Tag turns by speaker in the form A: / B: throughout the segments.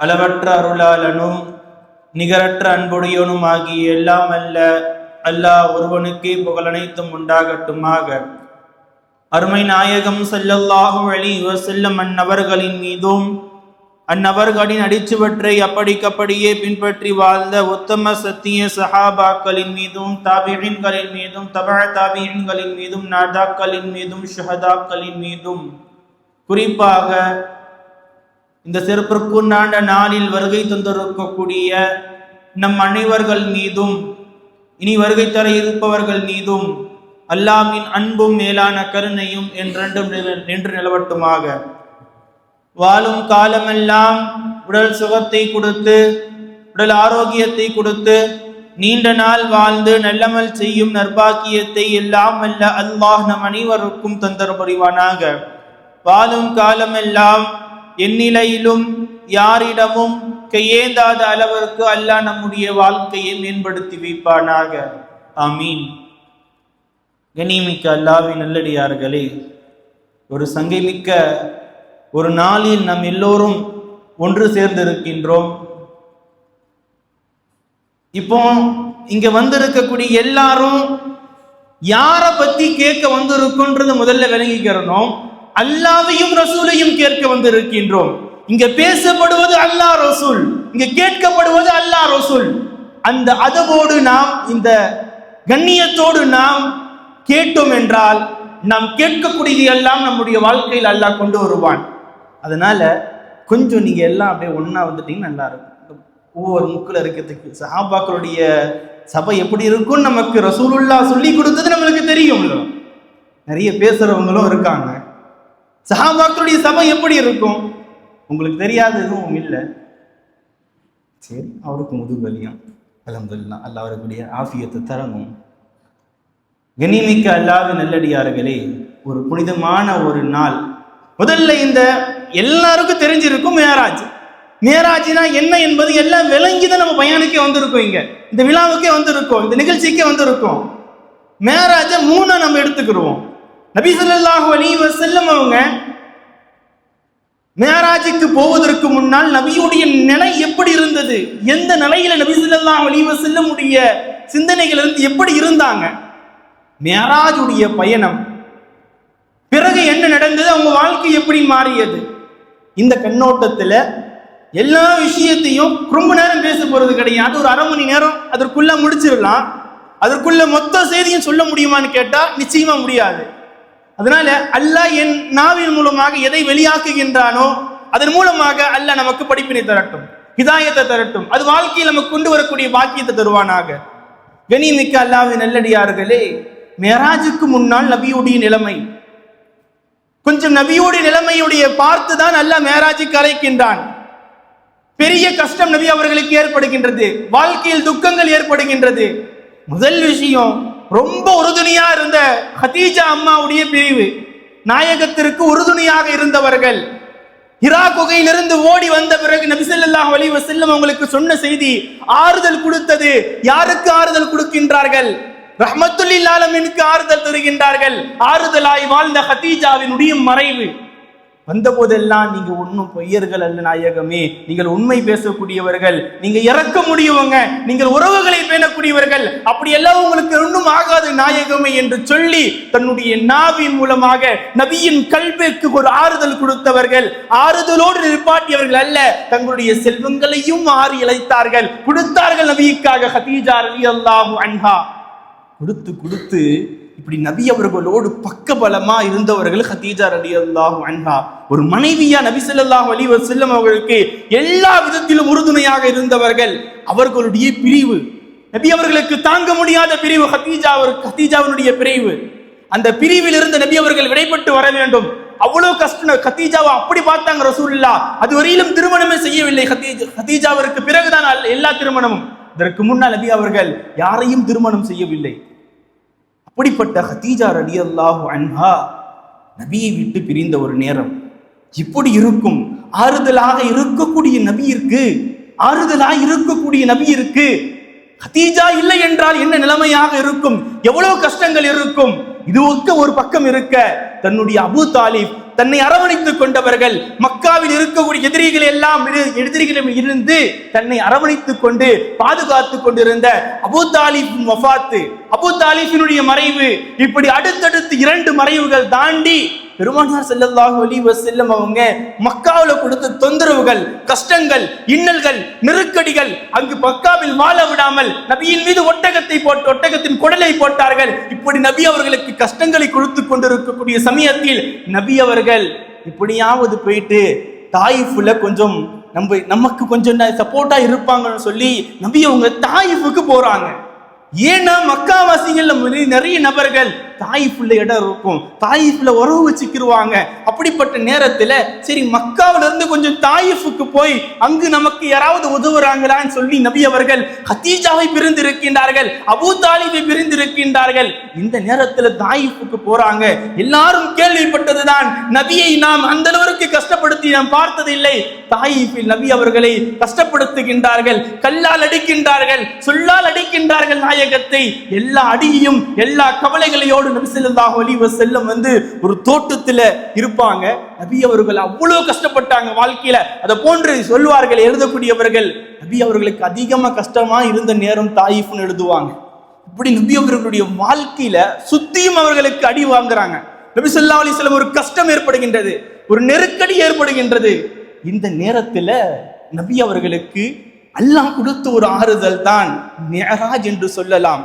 A: அளவற்ற அருளாளனும் நிகரற்ற அன்புடையவனும் ஆகிய எல்லாம் அல்ல அல்லாஹ் ஒருவனுக்கே புகழனைத்தும் உண்டாகட்டுமாக. அருமை நாயகம் ஸல்லல்லாஹு அலைஹி வஸல்லம் அன்னவர்களின் மீதும் அந்நபர்களின் அடிச்சுவற்றை அப்படியே பின்பற்றி வாழ்ந்த உத்தம சத்திய சஹாபாக்களின் மீதும் தாபிஈன்களின் மீதும் தபஅ தாபிஈன்களின் மீதும் நாதாக்களின் மீதும் ஷஹதாக்களின் மீதும் குறிப்பாக இந்த சிறப்பிற்குண்டான நாளில் வருகை தந்திருக்கக்கூடிய நம் அனைவர்கள் மீதும் இனி வருகை தர இருப்பவர்கள் மீதும் அல்லாஹ்வின் அன்பும் மேலான கருணையும் என்றென்றும் நின்று நிலவட்டுமாக. வாழும் காலமெல்லாம் உடல் சுகத்தை கொடுத்து உடல் ஆரோக்கியத்தை கொடுத்து நீண்ட நாள் வாழ்ந்து நல்லமல் செய்யும் நற்பாக்கியத்தை எல்லாம் அல்ல அல்லாஹ் நம் அனைவருக்கும் தந்தர் புரிவானாக. வாழும் காலமெல்லாம் எந்நிலையிலும் யாரிடமும் கையேந்தாத அளவிற்கு அல்லாஹ் நம்முடைய வாழ்க்கையை மேம்படுத்தி வைப்பானாக. ஆமீன். கண்ணியமிக்க அல்லாஹ்வின் நல்லடியார்களே, ஒரு சங்கைமிக்க ஒரு நாளில் நம் எல்லோரும் ஒன்று சேர்ந்திருக்கின்றோம். இப்போ இங்க வந்திருக்கக்கூடிய எல்லாரும் யாரை பத்தி கேட்க வந்திருக்குன்றது முதல்ல விளங்கிக்கிறோம். அல்லாஹ்வையும் ரசூலையும் கேட்க வந்திருக்கின்றோம். இங்க பேசப்படுவது அல்லாஹ் ரசூல், இங்க கேட்கப்படுவது அல்லாஹ் ரசூல். அந்த அதவோடு நாம் இந்த கண்ணியத்தோடு நாம் கேட்டோம் என்றால் நாம் கேட்கக்கூடியது எல்லாம் நம்முடைய வாழ்க்கையில் அல்லாஹ் கொண்டு வருவான். அதனால கொஞ்சம் நீங்க எல்லாம் அப்படியே ஒன்னா வந்துட்டீங்கன்னா நல்லா இருக்கும். ஒவ்வொரு முக்கில் இருக்கிறதுக்கு சஹாபாக்களுடைய சபை எப்படி இருக்கும்னு நமக்கு ரசூலுல்லாஹ் சொல்லி கொடுத்தது நம்மளுக்கு தெரியும். நிறைய பேசுறவங்களும் இருக்காங்க. சஹாபாக்களுடைய சபை எப்படி இருக்கும் உங்களுக்கு தெரியாது எதுவும் இல்லை. சரி, அவருக்கு முதுகலியம் அல்ஹம்துலில்லாஹ், அல்லாஹ் அவருடைய ஆஃபியத்தை தரணும். கண்ணியமிக்க அல்லாஹ்வின் நல்லடியார்களே, ஒரு புனிதமான ஒரு நாள். முதல்ல இந்த எல்லாருக்கும் தெரிஞ்சிருக்கும் மேராஜ். மேராஜ்னா என்ன என்பது எல்லாம் விளங்கிதான் நம்ம பயானுக்கே வந்திருக்கோம், இங்க இந்த விழாவுக்கே வந்திருக்கோம், இந்த நிகழ்ச்சிக்கே வந்திருக்கோம். மேராஜ மூணா நம்ம எடுத்துக்கிறோம். நபி ஸல்லல்லாஹு அலைஹி வஸல்லம் அவங்க மேராஜுக்கு போவதற்கு முன்னால் நபியுடைய நிலை எப்படி இருந்தது, எந்த நிலையில நபி ஸல்லல்லாஹு அலைஹி வஸல்லம் உடைய சிந்தனைகள் இருந்து எப்படி இருந்தாங்க, மேராஜுடைய பயணம் பிறகு என்ன நடந்தது, அவங்க வாழ்க்கை எப்படி மாறியது, இந்த கண்ணோட்டத்துல எல்லா விஷயத்தையும் ரொம்ப நேரம் பேச போறது கிடையாது. ஒரு அரை மணி நேரம் அதற்குள்ள முடிச்சிடலாம். அதற்குள்ள மொத்த செய்தியும் சொல்ல முடியுமான்னு கேட்டா நிச்சயமா முடியாது. அதனால அல்லாஹ் என் நாவின் மூலமாக எதை வெளியாக்குகின்றானோ அதன் மூலமாக அல்லாஹ் நமக்கு படிப்பினை தரட்டும், ஹிதாயத்தை தரட்டும். அது வாழ்க்கையில் நமக்கு கொண்டு வரக்கூடிய பாக்கியத்தை தருவானாக. கண்ணியமிக்க அல்லாஹ்வின் நல்லடியார்களே, மேராஜுக்கு முன்னால் நபியுடைய நிலைமை கொஞ்சம் நபியுடைய நிலைமையுடைய பார்த்துதான் அல்லாஹ் மேராஜுக்கு அழைக்கின்றான். பெரிய கஷ்டம் நபி அவர்களுக்கு ஏற்படுகின்றது, வாழ்க்கையில் துக்கங்கள் ஏற்படுகின்றது. முதல் விஷயம், ரொம்ப உறுதுணையா இருந்த ஹதீஜா அம்மாவுடைய பிரிவு, நாயகத்திற்கு உறுதுணையாக இருந்தவர்கள் ஹிரா குகையிலிருந்து ஓடி வந்த பிறகு நபி ஸல்லல்லாஹு அலைஹி வஸல்லம் அவங்களுக்கு சொன்ன செய்தி ஆறுதல் கொடுத்தது. யாருக்கு ஆறுதல் கொடுக்கின்றார்கள்? ரஹ்மத்துல் லில் ஆலமீனுக்கு ஆறுதல் தருகின்றார்கள். ஆறுதலாய் வாழ்ந்த ஹதீஜாவினுடைய மறைவு வந்த போதெல்லாம் நீங்க ஒன்னும் பொய்யர்கள் அல்ல நாயகமே, நீங்கள் உண்மை பேசக்கூடியவர்கள், நீங்க இறக்க முடியவங்க, நீங்கள் உறவுகளை பேணக்கூடியவர்கள், அப்படி எல்லாம் உங்களுக்கு ஒன்றும் ஆகாது நாயகமே என்று சொல்லி தன்னுடைய நாவின் மூலமாக நபியின் கல்விக்கு ஒரு ஆறுதல் கொடுத்தவர்கள். ஆறுதலோடு நிற்பாட்டியவர்கள் அல்ல, தங்களுடைய செல்வங்களையும் ஆறி இழைத்தார்கள், கொடுத்தார்கள் நபிக்காக. ஹதீஜா ரலியல்லாஹு அன்ஹா கொடுத்து இப்படி நபி அவர்களோடு பக்கபலமா இருந்தவர்கள் ஹதீஜா ரலியல்லாஹு அன்ஹா. ஒரு மனைவியா நபி ஸல்லல்லாஹு அலைஹி வஸல்லம் அவர்களுக்கு எல்லா விதத்திலும் உறுதுணையாக இருந்தவர்கள். அவர்களுடைய பிரிவு நபி அவர்களுக்கு தாங்க முடியாத பிரிவு, ஹதீஜாவினுடைய பிரிவு. அந்த பிரிவில் இருந்து நபி அவர்கள் விடைபட்டு வர வேண்டும். அவ்வளவு கஷ்டம். ஹதீஜாவை அப்படி பார்த்தாங்க ரசூலுல்லாஹ். அதுவரையிலும் திருமணமே செய்யவில்லை. ஹதீஜாவிற்கு பிறகுதான் எல்லா திருமணமும். இதற்கு முன்னால் நபி அவர்கள் யாரையும் திருமணம் செய்யவில்லை. அப்படிப்பட்ட ஹதீஜா ரலியல்லாஹு அன்ஹா நபியை விட்டு பிரிந்த ஒரு நேரம் இப்படி இருக்கும். ஆறுதலாக இருக்கக்கூடிய நபியிற்கு ஹதீஜா இல்லை என்றால் என்ன நிலைமையாக இருக்கும், எவ்வளவு கஷ்டங்கள் இருக்கும். இதுவுக்கு ஒரு பக்கம் இருக்க, தன்னுடைய அபூ தாலிப் தன்னை அரவணைத்துக் கொண்டவர்கள், மக்காவில் இருக்கக்கூடிய எதிரிகளிடம் இருந்து தன்னை அரவணைத்துக் கொண்டு பாதுகாத்துக் கொண்டிருந்த அபூ தாலிப் வஃபாத்து, அபூ தாலிபினுடைய மறைவு, இப்படி அடுத்தடுத்து 2 மறைவுகள் தாண்டி பெருமானார் ஸல்லல்லாஹு அலைஹி வஸல்லம் அவங்க மக்காவுல கொடுத்த தொந்தரவுகள், கஷ்டங்கள், இன்னல்கள், நெருக்கடிகள், அங்கு மக்காவில் வாழ விடாமல் நபியின் மீது ஒட்டகத்தின் குடலை போட்டார்கள். இப்படி நபி அவர்களுக்கு கஷ்டங்களை கொடுத்து கொண்டிருக்கக்கூடிய சமயத்தில் நபி அவர்கள் இப்படியாவது போயிட்டு தாயிஃப்ல கொஞ்சம் நமக்கு கொஞ்சம் சப்போர்ட்டா இருப்பாங்கன்னு சொல்லி நபி அவங்க தாயிஃபுக்கு போறாங்க. ஏன்னா மக்காவாசிகள்ல நிறைய நபர்கள் தாயிஃப்ல இடம் இருக்கும், தாயிஃப்ல உறவு வச்சுக்கிருவாங்க. அப்படிப்பட்ட நேரத்துல சரி மக்காவில இருந்து கொஞ்சம் தாயிஃபுக்கு போய் அங்கு நமக்கு யாராவது உதவுறாங்களான்னு சொல்லி நபி அவர்கள் ஹதீஜாவை பிரிந்திருக்கின்றார்கள், அபூ தாலிபை பிரிந்திருக்கின்றார்கள். இந்த நேரத்துல தாயிஃபுக்கு போறாங்க. எல்லாரும் கேள்விப்பட்டதுதான், நபியை நாம் அந்த அளவுக்கு கஷ்டப்படுத்தி நாம் பார்த்ததில்லை. தாயிஃபில் நபி அவர்களை கஷ்டப்படுத்துகின்றார்கள், கல்லால் அடிக்கின்றார்கள், சொல்லால் அடிக்கின்றார்கள். நாயகத்தை எல்லா அடியையும் எல்லா கவலைகளையோடு நபி ஸல்லல்லாஹு அலைஹி வஸல்லம் ஒரு தோட்டத்துல இருப்பாங்க. நபி அவர்கள் அவ்வளவு கஷ்டப்பட்டாங்க வாழ்க்கையில. அதை போன்று சொல்வார்கள் எழுதக்கூடியவர்கள், நபி அவர்களுக்கு அதிகமா கஷ்டமா இருந்த நேரம் தாயிஃப்னு எழுதுவாங்க. இப்படி நபி அவர்களுடைய வாழ்க்கையில சுத்தியும் அவர்களுக்கு அடி வாங்குறாங்க. நபி ஸல்லல்லாஹு அலைஹி வஸல்லம் ஒரு கஷ்டம் ஏற்படுகின்றது, ஒரு நெருக்கடி ஏற்படுகின்றது. இந்த நேரத்துல நபி அவர்களுக்கு அல்லாஹ் கொடுத்த ஒரு ஆறுதல் தான் மிஅராஜ் என்று சொல்லலாம்.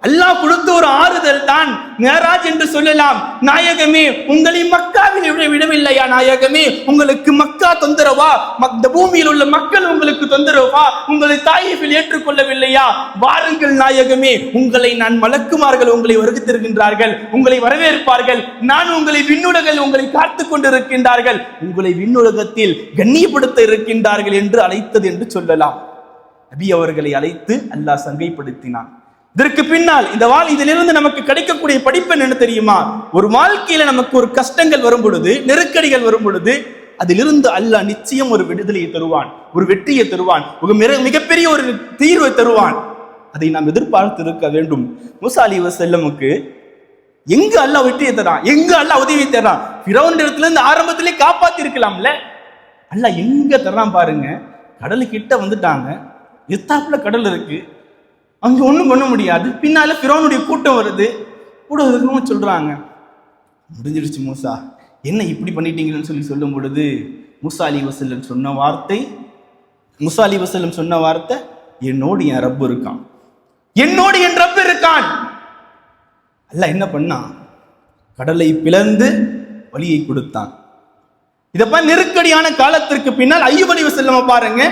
A: அல்லாஹ் கொடுத்த ஒரு ஆறுதல் தான் மிஅராஜ் என்று சொல்லலாம். நாயகமே, உங்களை மக்காவில் விடவில்லையா? நாயகமே, உங்களுக்கு மக்கா தொந்தரவா? இந்த பூமியில் உள்ள மக்கள் உங்களுக்கு தொந்தரவா? உங்களை தாயிஃபில் ஏற்றுக்கொள்ளவில்லையா? வாருங்கள் நாயகமே, உங்களை நான் மலக்குமார்கள் உங்களை வருகித்திருக்கின்றார்கள், உங்களை வரவேற்பார்கள். நான் உங்களை விண்ணுலகில் உங்களை காத்துக் கொண்டிருக்கின்றார்கள், உங்களை விண்ணுலகத்தில் கண்ணியப்படுத்த இருக்கின்றார்கள் என்று அழைத்தது என்று சொல்லலாம். நபி அவர்களை அழைத்து அல்லாஹ் சங்கைப்படுத்தினான். இதற்கு பின்னால் இதிலிருந்து நமக்கு கிடைக்கக்கூடிய படிப்பு என்ன தெரியுமா? ஒரு வாழ்க்கையில நமக்கு ஒரு கஷ்டங்கள் வரும் பொழுது, நெருக்கடிகள் வரும் பொழுது, அதிலிருந்து அல்லாஹ் நிச்சயம் ஒரு விடுதலையை தருவான், ஒரு வெற்றியை தருவான், மிகப்பெரிய ஒரு தீர்வை தருவான். அதை நாம் எதிர்பார்த்து இருக்க வேண்டும். மூசா அலைஹிஸ்ஸலாமுக்கு எங்க அல்லாஹ் வெற்றியை தரான், எங்க அல்லாஹ் உதவி தரான்? ஃபிரௌன் இடத்துல இருந்து ஆரம்பத்திலே காப்பாத்தி இருக்கலாம்ல. அல்லாஹ் எங்க தர்றான் பாருங்க. கடலுக்கிட்ட வந்துட்டாங்க, எத்தாப்புல கடல் இருக்கு, அங்க ஒண்ணும் பண்ண முடியாது. பின்னால ஃபிரௌனுடைய கூட்டம் வருது, கூட இருக்கணும் சொல்றாங்க, முடிஞ்சிருச்சு மூசா, என்ன இப்படி பண்ணிட்டீங்கன்னு சொல்லும் பொழுது மூசா அலைஹிஸ்ஸலாம் சொன்ன வார்த்தை, என்னோடு என் ரப்பு இருக்கான், என்னோடு என் ரப்பு இருக்கான். அல்லாஹ் என்ன பண்ணான்? கடலை பிளந்து வழியை கொடுத்தான். இதப்ப நெருக்கடியான காலத்திற்கு பின்னால் அய்யூப் அலைஹிஸ்ஸலாம் பாருங்க,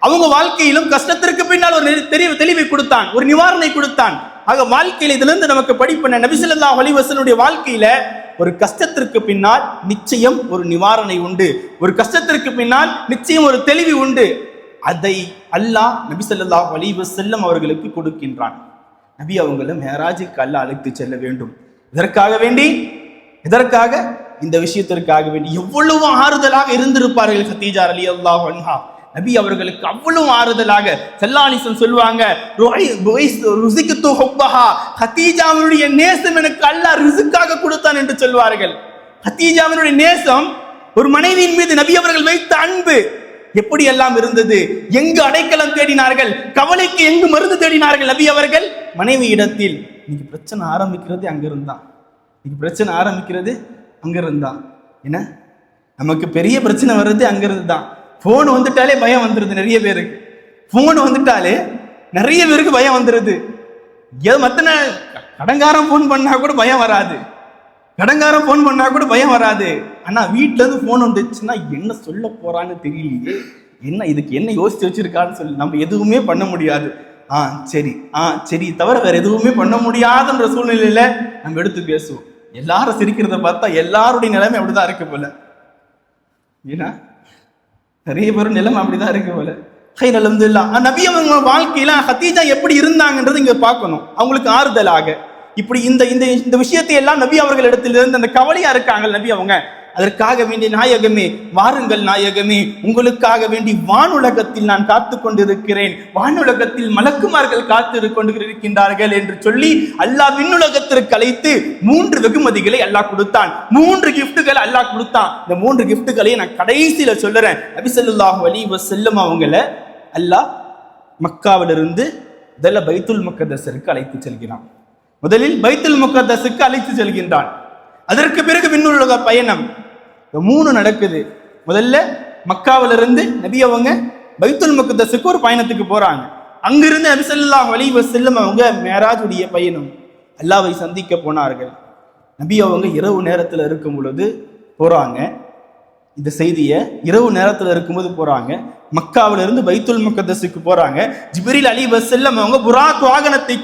A: அவங்க வாழ்க்கையிலும் கஷ்டத்திற்கு பின்னால் ஒரு தெளிவை கொடுத்தான், ஒரு நிவாரணை கொடுத்தான். ஆக வாழ்க்கையில இதுல இருந்து நமக்கு படிப்பன நபி ஸல்லல்லாஹு அலைஹி வஸல்லம் வாழ்க்கையில ஒரு கஷ்டத்திற்கு பின்னால் நிச்சயம் ஒரு நிவாரணை உண்டு, ஒரு கஷ்டத்திற்கு பின்னால் நிச்சயம் ஒரு தெளிவு உண்டு. அதை அல்லாஹ் நபி ஸல்லல்லாஹு அலைஹி வஸல்லம் அவர்களுக்கு கொடுக்கின்றான். நபி அவங்களை மேராஜுக்கு அல்லாஹ் அழைத்து செல்ல வேண்டும். இதற்காக இந்த விஷயத்திற்காக வேண்டி எவ்வளவு ஆறுதலாக இருந்திருப்பார்கள் கதீஜா ரலியல்லாஹு அன்ஹா. நபி அவர்களுக்கு அவ்வளவு ஆறுதலாக ஸல்லல்லாஹு சொல்வாங்க, கதீஜாவினுடைய நேசம் எனக்கு அல்லாஹ் ரிஸ்காக கொடுத்தான் என்று சொல்வார்கள். கதீஜாவினுடைய நேசம், ஒரு மனைவியின் மீது நபி அவர்கள் வைத்த அன்பு எப்படி எல்லாம் இருந்தது. எங்கு அடைக்கலம் தேடினார்கள், கவலைக்கு எங்கு மருந்து தேடினார்கள் நபி அவர்கள்? மனைவி இடத்தில். இன்னைக்கு பிரச்சனை ஆரம்பிக்கிறது அங்கிருந்தான். என்ன நமக்கு பெரிய பிரச்சனை வர்றது அங்கிருந்து தான். போன் வந்துட்டாலே பயம் வந்துருது நிறைய பேருக்கு. பயம் வந்துருது. மத்தன கடங்காரம் போன் பண்ணா கூட பயம் வராது. ஆனா வீட்டுல இருந்து போன் வந்துச்சுன்னா என்ன சொல்ல போறான்னு தெரியலையே, இதுக்கு என்ன யோசிச்சு வச்சிருக்கான்னு சொல்லி நம்ம எதுவுமே பண்ண முடியாது. சரி தவிர வேற எதுவுமே பண்ண முடியாதுன்ற சூழ்நிலையில நம்ம எடுத்து பேசுவோம். எல்லாரும் சிரிக்கிறத பார்த்தா எல்லாருடைய நிலைமை அப்படிதான் இருக்கு போல. ஏன்னா நிறைய பேரும் நிலைமை அப்படிதான் இருக்கு போல. அல்ஹம்துலில்லாஹ். நபி அவங்க வாழ்க்கையில கதீஜா எப்படி இருந்தாங்கன்றது இங்க பார்க்கணும். அவங்களுக்கு ஆறுதலாக இப்படி இந்த விஷயத்தை எல்லாம் நபி அவர்கள் இடத்திலிருந்து அந்த கவலையா இருக்காங்க நபி அவங்க, அதற்காக வேண்டிய நாயகமே வாருங்கள் நாயகமே, உங்களுக்காக வேண்டி வானுலகத்தில் நான் காத்து கொண்டிருக்கிறேன், வானுலகத்தில் மலக்குமார்கள் காத்து கொண்டிருக்கின்றார்கள் என்று சொல்லி அல்லாஹ் விண்ணுலகத்திற்கு அழைத்து 3 வெகுமதிகளை அல்லாஹ் கொடுத்தான். 3 கிஃப்ட்டுகளை அல்லாஹ் கொடுத்தான். இந்த 3 கிஃப்ட்டுகளை நான் கடைசியில சொல்றேன். நபி ஸல்லல்லாஹு அலைஹி வஸல்லம் அவங்கள அல்லாஹ் மக்காவிலிருந்து முதல்ல பைத்துல் முகத்தஸிற்கு அழைத்து செல்கிறான். முதலில் பைத்துல் முகத்தஸுக்கு அழைத்து செல்கின்றான். அதற்கு பிறகு விண்ணுலக பயணம். 3 நடக்குது. முதல்ல மக்காவிலிருந்து நபி அவங்க பைத்துல் முகத்தஸுக்கு ஒரு பயணத்துக்கு போறாங்க. அங்கிருந்து நபி ஸல்லல்லாஹு அலைஹி வஸல்லம் அவங்க மேராஜுடைய பயணம், அல்லாஹ்வை சந்திக்க போனார்கள். நபி அவங்க இரவு நேரத்தில் இருக்கும் பொழுது போறாங்க. இந்த செய்தியை இரவு நேரத்தில் இருக்கும்போது போறாங்க. மக்காவில இருந்து பைத்துல் முகத்தஸுக்கு போறாங்க. ஜிப்ரீல் அலைஹிஸ்ஸலாம் அவங்க புராக் வாகனத்தை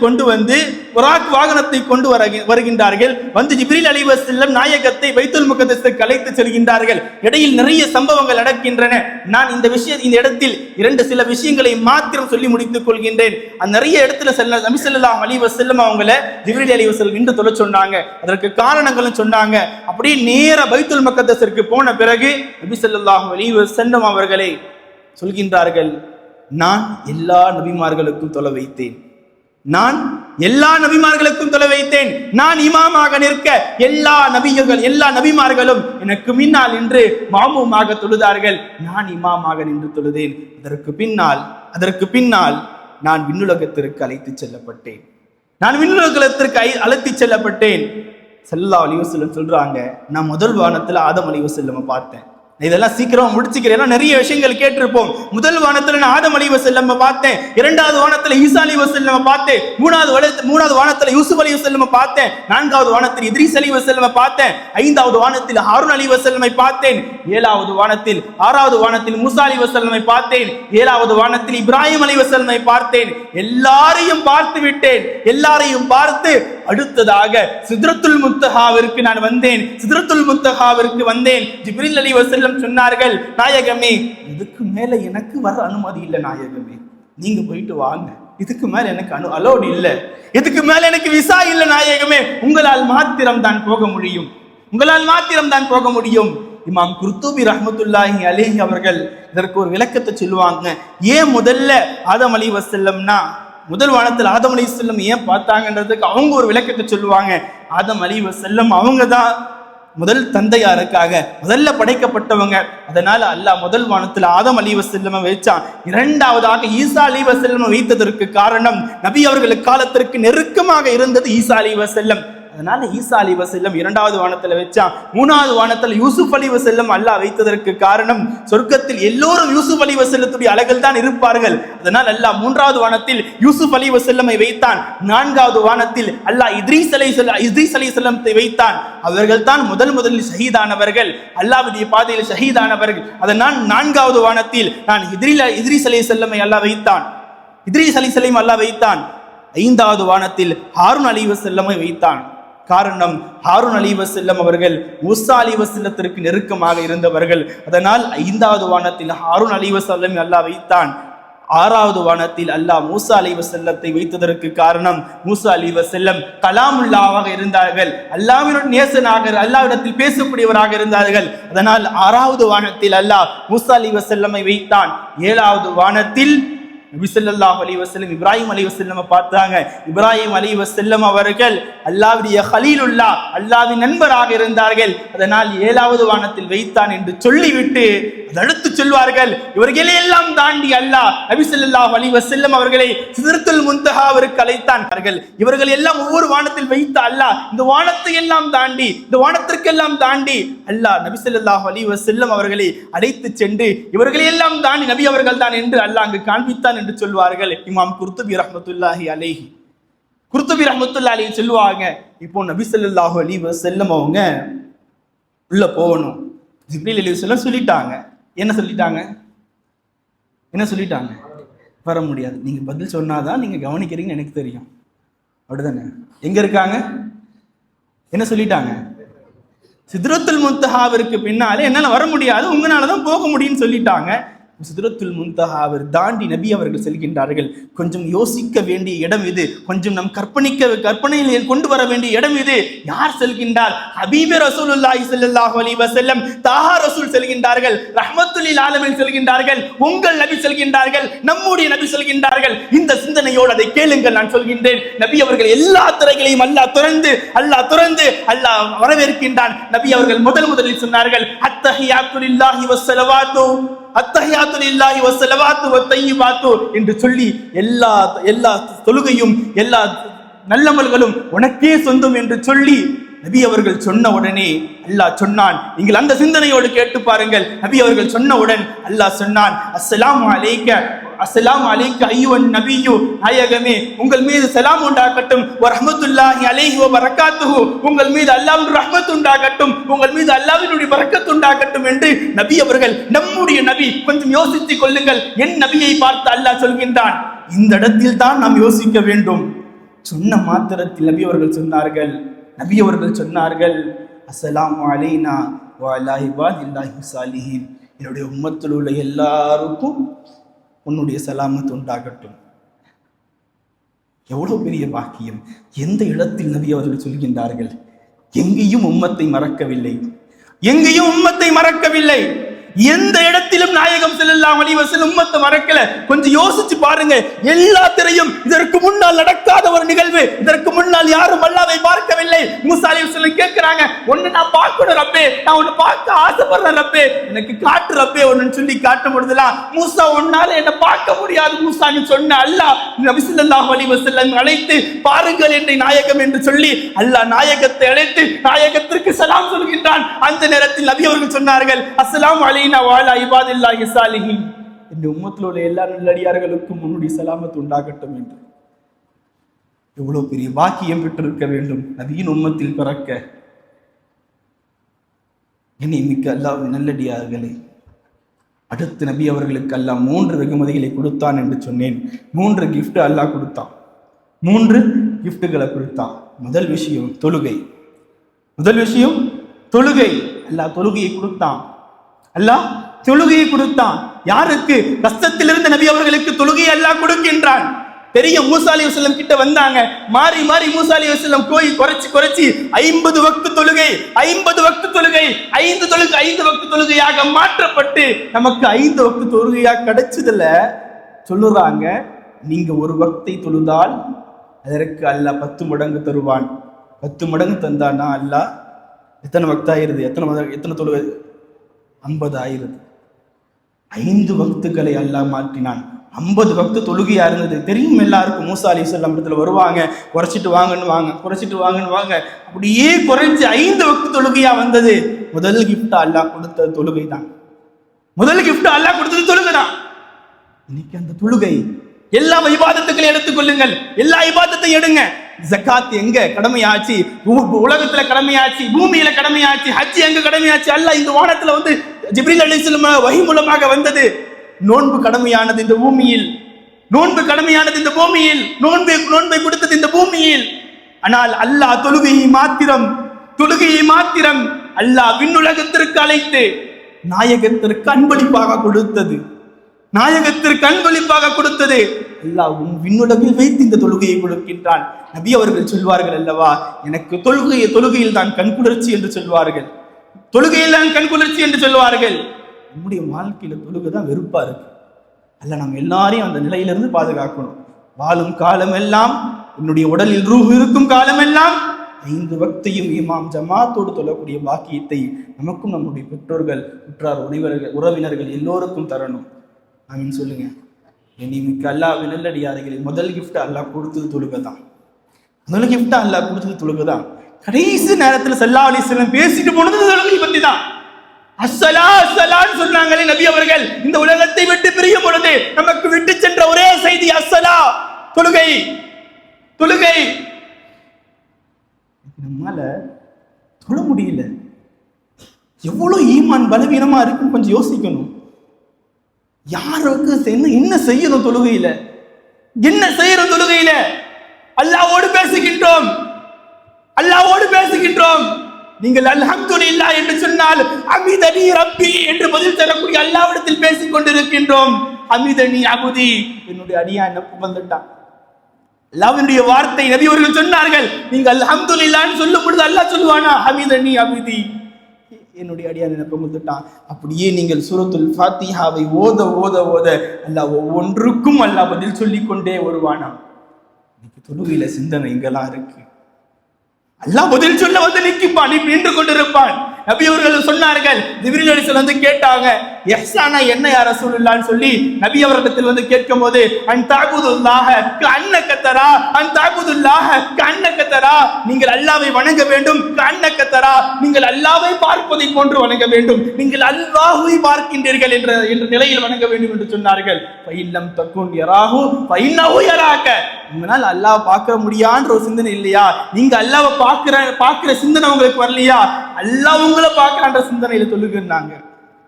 A: கொண்டு வருகின்றார்கள். வந்து ஜிப்ரீல் அலைஹிஸ்ஸலாம் நாயகத்தை பைத்துல் முகத்தஸுக்கு அழைத்து செல்கின்றார்கள். இடையில் நிறைய சம்பவங்கள் நடக்கின்றன. நான் இந்த இடத்தில் சில விஷயங்களை மாத்திரம் சொல்லி முடித்துக் கொள்கின்றேன். அந்த நிறைய இடத்துல நபி ஸல்லல்லாஹு அலைஹி வஸல்லம் அவங்கள ஜிப்ரீல் அலைஹிஸ்ஸலாம் இன்று தொழ சொன்னாங்க. அதற்கு காரணங்களும் சொன்னாங்க. அப்படியே நேர பைத்துல் முகத்தஸிற்கு போன பிறகு நபி ஸல்லல்லாஹு அலைஹி வஸல்லம் அவர்களை சொல்கின்றார்கள், நான் எல்லா நபிமார்களுக்கும் தொலை வைத்தேன், நான் இமாமாக நிற்க எல்லா நபிமார்களும் எனக்கு முன்னால் நின்று மாமூமாக தொழுதார்கள், நான் இமாமாக நின்று தொழுதேன். அதற்கு பின்னால் நான் விண்ணுலகத்திற்கு அழைத்துச் செல்லப்பட்டேன். ஸல்லல்லாஹு அலைஹி வஸல்லம் சொல்றாங்க, நான் முதல் வானத்துல ஆதம் அலைஹிஸ்ஸலாமை பார்த்தேன். இதெல்லாம் சீக்கிரமா முடிச்சுக்கிறேன். நிறைய விஷயங்கள் கேட்டிருப்போம். முதல் வானத்துல நான் ஆதம் அலைஹிஸ்ஸலாமை பார்த்தேன், 2வது வானத்துல ஈசா அலைஹிஸ்ஸலாமை பார்த்தேன், 3வது வானத்துல யூசுப் அலைஹிஸ்ஸலாமை பார்த்தேன், 4வது வானத்தில் இத்ரீஸ் அலைஹிஸ்ஸலாமை பார்த்தேன், 5வது வானத்தில் ஹாரூன் அலைஹிஸ்ஸலாமை பார்த்தேன், 6வது வானத்தில் மூசா அலைஹிஸ்ஸலாமை பார்த்தேன், 7வது வானத்தில் இப்ராஹிம் அலைஹிஸ்ஸலாமை பார்த்தேன். எல்லாரையும் பார்த்து விட்டேன். எல்லாரையும் பார்த்து அடுத்ததாக சித்ரத்துல் முன்தஹாவிற்கு நான் வந்தேன். ஜிப்ரீல் அலைஹிஸ்ஸலாம் சொன்னார்கள், நாயகமே இதுக்கு மேல எனக்கு வர அனுமதி இல்லை நாயகமே, நீங்க போயிட்டு வாங்க, இதுக்கு மேல எனக்கு அலோடு இல்லை, இதுக்கு மேல எனக்கு விசா இல்லை நாயகமே, உங்களால் மாத்திரம் தான் போக முடியும். இமாம் குர்துபி ரஹ்மத்துல்லாஹி அலைஹி அவர்கள் இதற்கு ஒரு விளக்கத்தை சொல்லுவாங்க. ஏன் முதல்ல ஆதம் அலைஹிஸ்ஸலாம்னா முதல் வானத்தில் ஆதம் அலைஹிஸ்ஸலாம் ஏன் பார்த்தாங்கன்றதுக்கு அவங்க ஒரு விளக்கத்தை சொல்லுவாங்க. ஆதம் அலைஹிஸ்ஸலாம் அவங்க தான் முதல் தந்தையாருக்காக முதல்ல படைக்கப்பட்டவங்க. அதனால அல்லாஹ் முதல் வானத்தில் ஆதம் அலைஹிஸ்ஸலாம் வைச்சான். 2வதாக ஈசா அலைஹிஸ்ஸலாம் வைத்ததற்கு காரணம் நபி அவர்கள் காலத்திற்கு நெருக்கமாக இருந்தது ஈசா அலைஹிஸ்ஸலாம். அதனால ஈசா அலைஹிஸ்ஸலாம் 2வது வானத்துல வச்சான். 3வது வானத்துல யூசுப் அலைஹிஸ்ஸலாம் அல்லாஹ் வைத்ததற்கு காரணம் சொர்க்கத்தில் எல்லோரும் யூசுப் அலைஹிஸ்ஸலாத்துடைய அழகில் தான் இருப்பார்கள். அதனால் அல்லாஹ் 3வது வானத்தில் யூசுப் அலைஹிஸ்ஸலாமை வைத்தான். 4வது வானத்தில் அல்லாஹ் இத்ரீஸ் அலைஹிஸ்ஸலாத்தை வைத்தான். அவர்கள் தான் முதலில் ஷஹீதானவர்கள், அல்லாஹ்வுடைய பாதையில் ஷஹீதானவர்கள். அதனால் 4வது வானத்தில் நான் இத்ரீஸ் அலைஹிஸ்ஸலாமை அல்லாஹ் வைத்தான். 5வது வானத்தில் ஹாரூன் அலைஹிஸ்ஸலாமை வைத்தான். காரணம், ஹாரூன் அலைஹிஸ்ஸலாம் அவர்கள் மூசா அலைஹிஸ்ஸலாத்திற்கு நெருக்கமாக இருந்தவர்கள். அதனால் 5வது வானத்தில் ஹாரூன் அலைஹிஸ்ஸலாம் அல்லாஹ் வைத்தான். 6வது வானத்தில் அல்லாஹ் மூசா அலைஹிஸ்ஸலாத்தை வைத்ததற்கு காரணம், மூசா அலைஹிஸ்ஸலாம் கலாமுல்லாவாக இருந்தார்கள், அல்லாஹ்வின் நேசனாக, அல்லாஹ்விடத்தில் பேசக்கூடியவராக இருந்தார்கள். அதனால் 6வது வானத்தில் அல்லாஹ் மூசா அலைஹிஸ்ஸலாமை வைத்தான். 7வது வானத்தில் நபி ஸல்லல்லாஹு அலைஹி வஸல்லம் இப்ராஹிம் அலைஹிஸ்ஸலாமை பார்த்தாங்க. இப்ராஹிம் அலைஹிஸ்ஸலாம் அவர்கள் அல்லாஹ்வுடைய கலீலுல்லாஹ், அல்லாஹ்வின் நண்பராக இருந்தார்கள். அதனால் 7வது வானத்தில் வைத்தான் என்று சொல்லிவிட்டு அடுத்து சொல்வார்கள், இவர்களை எல்லாம் தாண்டி அல்லாஹ் நபி ஸல்லல்லாஹு அலைஹி வஸல்லம் அவர்களை சித்ரத்துல் முன்தஹாவிற்கு அழைத்தார்கள். இவர்கள் எல்லாம் ஒவ்வொரு வானத்தில் வைத்த அல்லாஹ் இந்த வானத்தை எல்லாம் தாண்டி, இந்த வானத்திற்கெல்லாம் தாண்டி அல்லாஹ் நபி ஸல்லல்லாஹு அலைஹி வஸல்லம் அவர்களை அழைத்து சென்று இவர்களை எல்லாம் தாண்டி நபி அவர்கள் தான் என்று அல்லாஹ் அங்கு காண்பித்தான் என்று சொல்வார்கள். இமாம் குர்துபி ரஹ்மத்துல்லாஹி அலைஹி சொல்லுவாங்க, இப்போ நபி ஸல்லல்லாஹு அலைஹி வஸல்லம் அவங்க உள்ள போகணும். ஜிப்ரீல் அலைஹிஸ்ஸலாம் சொல்லிட்டாங்க. என்ன சொல்லிட்டாங்க? வர முடியாது. நீங்க பதில் சொன்னாதான் நீங்க கவனிக்கிறீங்கன்னு எனக்கு தெரியும், அப்படிதானே? எங்க இருக்காங்க? என்ன சொல்லிட்டாங்க? சித்ரத்துல் முன்தஹாவிற்கு பின்னாலே என்னால வர முடியாது, உங்களால தான் போக முடியும்னு சொல்லிட்டாங்க. சிதறத்துல் முன்தஹாவை தாண்டி நபி அவர்கள் செல்கின்றார்கள். கொஞ்சம் யோசிக்க வேண்டிய இடம் இது, கொஞ்சம் நம் கற்பனையில் கொண்டு வர வேண்டிய இடம் இது. யார் செல்கின்றார்? ஹபீபே ரசூலுல்லாஹி ஸல்லல்லாஹு அலைஹி வஸல்லம் தாஹா ரசூல் செல்கின்றார்கள், ரஹ்மத்துல் லில் ஆலமீன் செல்கின்றார்கள், உங்கள் நபி செல்கின்றார்கள், நம்முடைய நபி செல்கின்றார்கள். இந்த சிந்தனையோடு அதை கேளுங்கள். நான் சொல்கின்றேன், நபி அவர்கள் எல்லா துறைகளையும் அல்லாஹ் துறந்து அல்லாஹ் வரவேற்கின்றான். நபி அவர்கள் முதலில் சொன்னார்கள், அத்தஹியாத்து லில்லாஹி வஸ்ஸலவாத்து அத்தஹியாத்து லில்லாஹி வஸ்ஸலவாத்து வத்தய்யிபாத்து என்று சொல்லி எல்லா தொழுகையும் எல்லா நல்லமல்களும் உனக்கே சொந்தம் என்று சொல்லி நபி அவர்கள் சொன்ன உடனே அல்லாஹ் சொன்னான். நீங்கள் அந்த சிந்தனையோடு கேட்டு பாருங்கள். நபி அவர்கள் சொன்னவுடன் அல்லாஹ் சொன்னான், அஸ்ஸலாமு அலைக்க அய்யுஹன் நபியு, நாயகமே உங்கள் மீது சலாம் உண்டாகட்டும், வ ரஹ்மத்துல்லாஹி அலைஹி வ பரக்காத்துஹு, உங்கள் மீது அல்லாஹ்வின் ரஹ்மத் உண்டாகட்டும், உங்கள் மீது அல்லாஹ்வினுடைய பரக்கத் உண்டாகட்டும் என்று நபி அவர்கள், நம்முடைய நபி. கொஞ்சம் யோசித்துக் கொள்ளுங்கள். என் நபியை பார்த்து அல்லாஹ் சொல்கின்றான். இந்த இடத்தில் தான் நாம் யோசிக்க வேண்டும். சொன்ன மாத்திரத்தில் நபி அவர்கள் சொன்னார்கள், அஸ்ஸலாமு அலைனா வ அலா இபாதில்லாஹி ஸாலிஹீன், என்னுடைய உம்மத்தில் உள்ள எல்லாருக்கும் உன்னுடைய சலாமத் உண்டாகட்டும். எவ்வளவு பெரிய பாக்கியம்! எந்த இடத்தில் நபி அவர்கள் சொல்கின்றார்கள்? எங்கேயும் உம்மத்தை மறக்கவில்லை. எந்த இடத்திலும் நாயகம் ஸல்லல்லாஹு அலைஹி வஸல்லம் உம்மத்தை மறக்கல. கொஞ்சம் யோசிச்சு பாருங்க. எல்லாத்திலையும் இதற்கு முன்னால் நடக்காத ஒரு நிகழ்வு, இதற்கு முன்னால் யாரும் அல்லாஹ்வை பார்க்கவில்லை. மூசா அலைஹிஸ்ஸலாம் கேட்கிறாங்க, ஒன்னு நான் பார்க்கணும் ரப்பே, நான் உன்னை பார்க்க ஆசைப்படுறேன் ரப்பே, எனக்கு காட்டு ரப்பே ஒன்னு சொல்லி காட்டும் பொழுதுலாம், மூசா உன்னால என்ன பார்க்க முடியாது மூசான்னு சொன்ன அல்லாஹ் நபி ஸல்லல்லாஹு அலைஹி வஸல்லம் அழைத்து பாருங்கள் என்னை நாயகம் என்று சொல்லி அல்லாஹ் நாயகத்தை அழைத்து நாயகத்திற்கு சலாம் சொல்கின்றான். அந்த நேரத்தில் நபி அவர்கள் சொன்னார்கள், அஸ்ஸலாமு அலைனா வ அலா இபாதில்லாஹி ஸாலிஹீன், இந்த உம்மத்தில் உள்ள எல்லா நல்லடியார்களுக்கும் உன்னுடைய சலாமத் உண்டாகட்டும் என்று. எவ்வளவு பெரிய பாக்கியம் பெற்றிருக்க வேண்டும் நபியின் உம்மத்தில் பிறக்க. என்னை மிக்க அல்லாஹ்வின் நல்லடியார்களே, அடுத்து நபி அவர்களுக்கு அல்லாஹ் 3 வெகுமதிகளை கொடுத்தான் என்று சொன்னேன். 3 கிஃப்ட் அல்லாஹ் கொடுத்தான். 3 கிஃப்ட்டுகளை கொடுத்தான். முதல் விஷயம் தொழுகை. அல்லாஹ் தொழுகையை கொடுத்தான். யாருக்கு? கஷ்டத்திலிருந்து நபி அவர்களுக்கு தொழுகையை அல்லாஹ் கொடுக்கின்றான். பெரிய மூசா அலைஹிஸ்ஸலாம் கிட்ட வந்தாங்க. மாறி மூசா அலைஹிஸ்ஸலாம் குறைச்சி 50 வக்து தொழுகை 5 வக்து தொழுகையாக மாற்றப்பட்டு நமக்கு 5 வக்து தொழுகையாக கிடைச்சதுல சொல்லுறாங்க, நீங்க ஒரு வக்தை தொழுதால் அதற்கு அல்லாஹ் 10 மடங்கு தருவான். 10 மடங்கு தந்தானா அல்லாஹ் எத்தனை வக்தாயிருது? எத்தனை தொழுகை? 50 ஆயிருது. 5 வக்துகளை அல்லாஹ் மாற்றினான். 50 வக்து தொழுகையா இருந்தது. தெரியும் எல்லாருக்கும். மூசா அலைஹிஸ்ஸலாம் இடத்துல வருவாங்க, குறைச்சிட்டு வாங்கன்னு அப்படியே குறைஞ்சு 5 வக்து தொழுகையா வந்தது. முதல் கிஃப்ட் அல்லாஹ் கொடுத்த தொழுகை தான். இன்னைக்கு அந்த தொழுகை எல்லா இபாதத்துக்களையும் எடுத்துக்கொள்ளுங்கள். எல்லா இபாதத்தையும் எடுங்க. ஜகாத் எங்க கடமையாச்சு? உலகத்துல கடமையாச்சு, பூமியில கடமையாச்சு. ஹஜ் எங்க கடமையாச்சு? அல்லாஹ் இந்த வானத்துல வந்து ஜிப்ரீல் அலைஹிஸ்ஸலாம் வஹி மூலமாக வந்தது. நோன்பு கடமையானது இந்த பூமியில். நோன்பை கொடுத்தது இந்த பூமியில். ஆனால் அல்லாஹ் தொழுகையை மாத்திரம் அல்லாஹ் விண்ணுலகத்திற்கு அழைத்து நாயகத்திற்கு அன்பளிப்பாக கொடுத்தது. அல்லாஹ் விண்ணுலகில் வைத்து இந்த தொழுகையை கொடுக்கின்றான். நபி அவர்கள் சொல்வார்கள் அல்லவா, எனக்கு தொழுகையில் தான் கண்குளிர்ச்சி என்று சொல்வார்கள். நம்முடைய வாழ்க்கையில தொழுகை தான் வெறுப்பா இருக்கு. அல்ல, நம்ம எல்லாரையும் அந்த நிலையிலிருந்து பாதுகாக்கணும். வாழும் காலம் எல்லாம், என்னுடைய உடலில் ரூஹ் இருக்கும் காலம் எல்லாம் 5 வக்தையும் இமாம் ஜமாத்தோடு தொழக்கூடிய பாக்கியத்தை நமக்கும் நம்முடைய பெற்றோர்கள், உற்றார் உறவினர்கள் எல்லோருக்கும் தரணும். ஆமீன் சொல்லுங்க. மிக்க அல்லாஹ்வின் நல்லடியார்களே, முதல் கிஃப்ட் அல்லாஹ் கொடுத்தது தொழுகை தான். கடைசி நேரத்தில் ஸல்லல்லாஹு அலைஹி வஸல்லம் பேசிட்டு போனது தொழுகை பத்தி தான். அஸ்ஸலான்னு சொன்னாங்களே நபி அவர்கள். இந்த உலகத்தை விட்டு பிரியும் பொழுது நமக்கு விட்டு சென்ற ஒரே செய்தி அஸ்ஸலா, தொழுகை. நம்மால தொழ முடியல. எவ்வளவு ஈமான் பலவீனமா இருக்குன்னு கொஞ்சம் யோசிக்கணும். யாருக்கு என்ன செய்யணும் தொழுகையில? அல்லாஹ்வோடு பேசுகின்றோம். நீங்கள் அல்ஹம்துலில்லாஹ் என்று சொன்னால் ஹமிதனி ரப்பி என்று பதில் தரக்கூடிய அல்லாஹ்விடத்தில் பேசிக் கொண்டிருக்கின்றோம். ஹமிதனி அபுதி, என்னுடைய அடியான் என்ன புகழ்ந்துட்டான். அல்லாஹ்வுடைய வார்த்தை நபி அவர்கள் சொன்னார்கள். நீங்கள் அல்ஹம்துலில்லாஹ்னு சொல்லும் பொழுது அல்லாஹ் சொல்லுவானா ஹமிதனி அபுதி, என்னுடைய அடியான் என்ன புகழ்ந்துட்டான். அப்படியே நீங்கள் சூரத்துல் ஃபாத்திஹாவை ஓத ஓத ஓத அல்லாஹ் ஒவ்வொன்றுக்கும் அல்லாஹ் பதில் சொல்லிக் கொண்டே வருவானா. இன்னைக்கு தொழுகையில சிந்தனை இங்கெல்லாம் இருக்கு. அல்லாஹ் பதில் சொல்ல வந்து நிற்பான், நின்று கொண்டிருப்பான். நபி அவர்கள் சொன்னார்கள், ஜிப்ரீல் அலைஹிஸ்ஸலாம் வந்து கேட்டாங்க, இஹ்சானா என்ன யா ரசூலுல்லாஹ்னு சொல்லி நபி அவர்களிடத்தில் வந்து கேட்கும்போது, அன் தஅபுதுல்லாஹ கஅன்னக தரா, அன் தஅபுதுல்லாஹ கஅன்னக தரா, நீங்கள் அல்லாஹ்வை வணங்க வேண்டும். கஅன்னக தரா, நீங்கள் அல்லாஹ்வை பார்ப்பதை போன்று வணங்க வேண்டும். நீங்கள் அல்லாஹ்வை பார்க்கின்றீர்கள் என்ற நிலையில் வணங்க வேண்டும் என்று சொன்னார்கள். ஃபஇல்லம் தகுன் யராஹு ஃபஇன்னஹு யராக, உங்களால் அல்லாஹ் பார்க்க முடியான்ற ஒரு சிந்தனை இல்லையா, நீங்க அல்லாஹ்வை பார்க்கிற சிந்தனை உங்களுக்கு வரலையா, அல்லாஹ் உங்களை பார்க்கறான்ற சிந்தனையில தொழுகிறாங்க.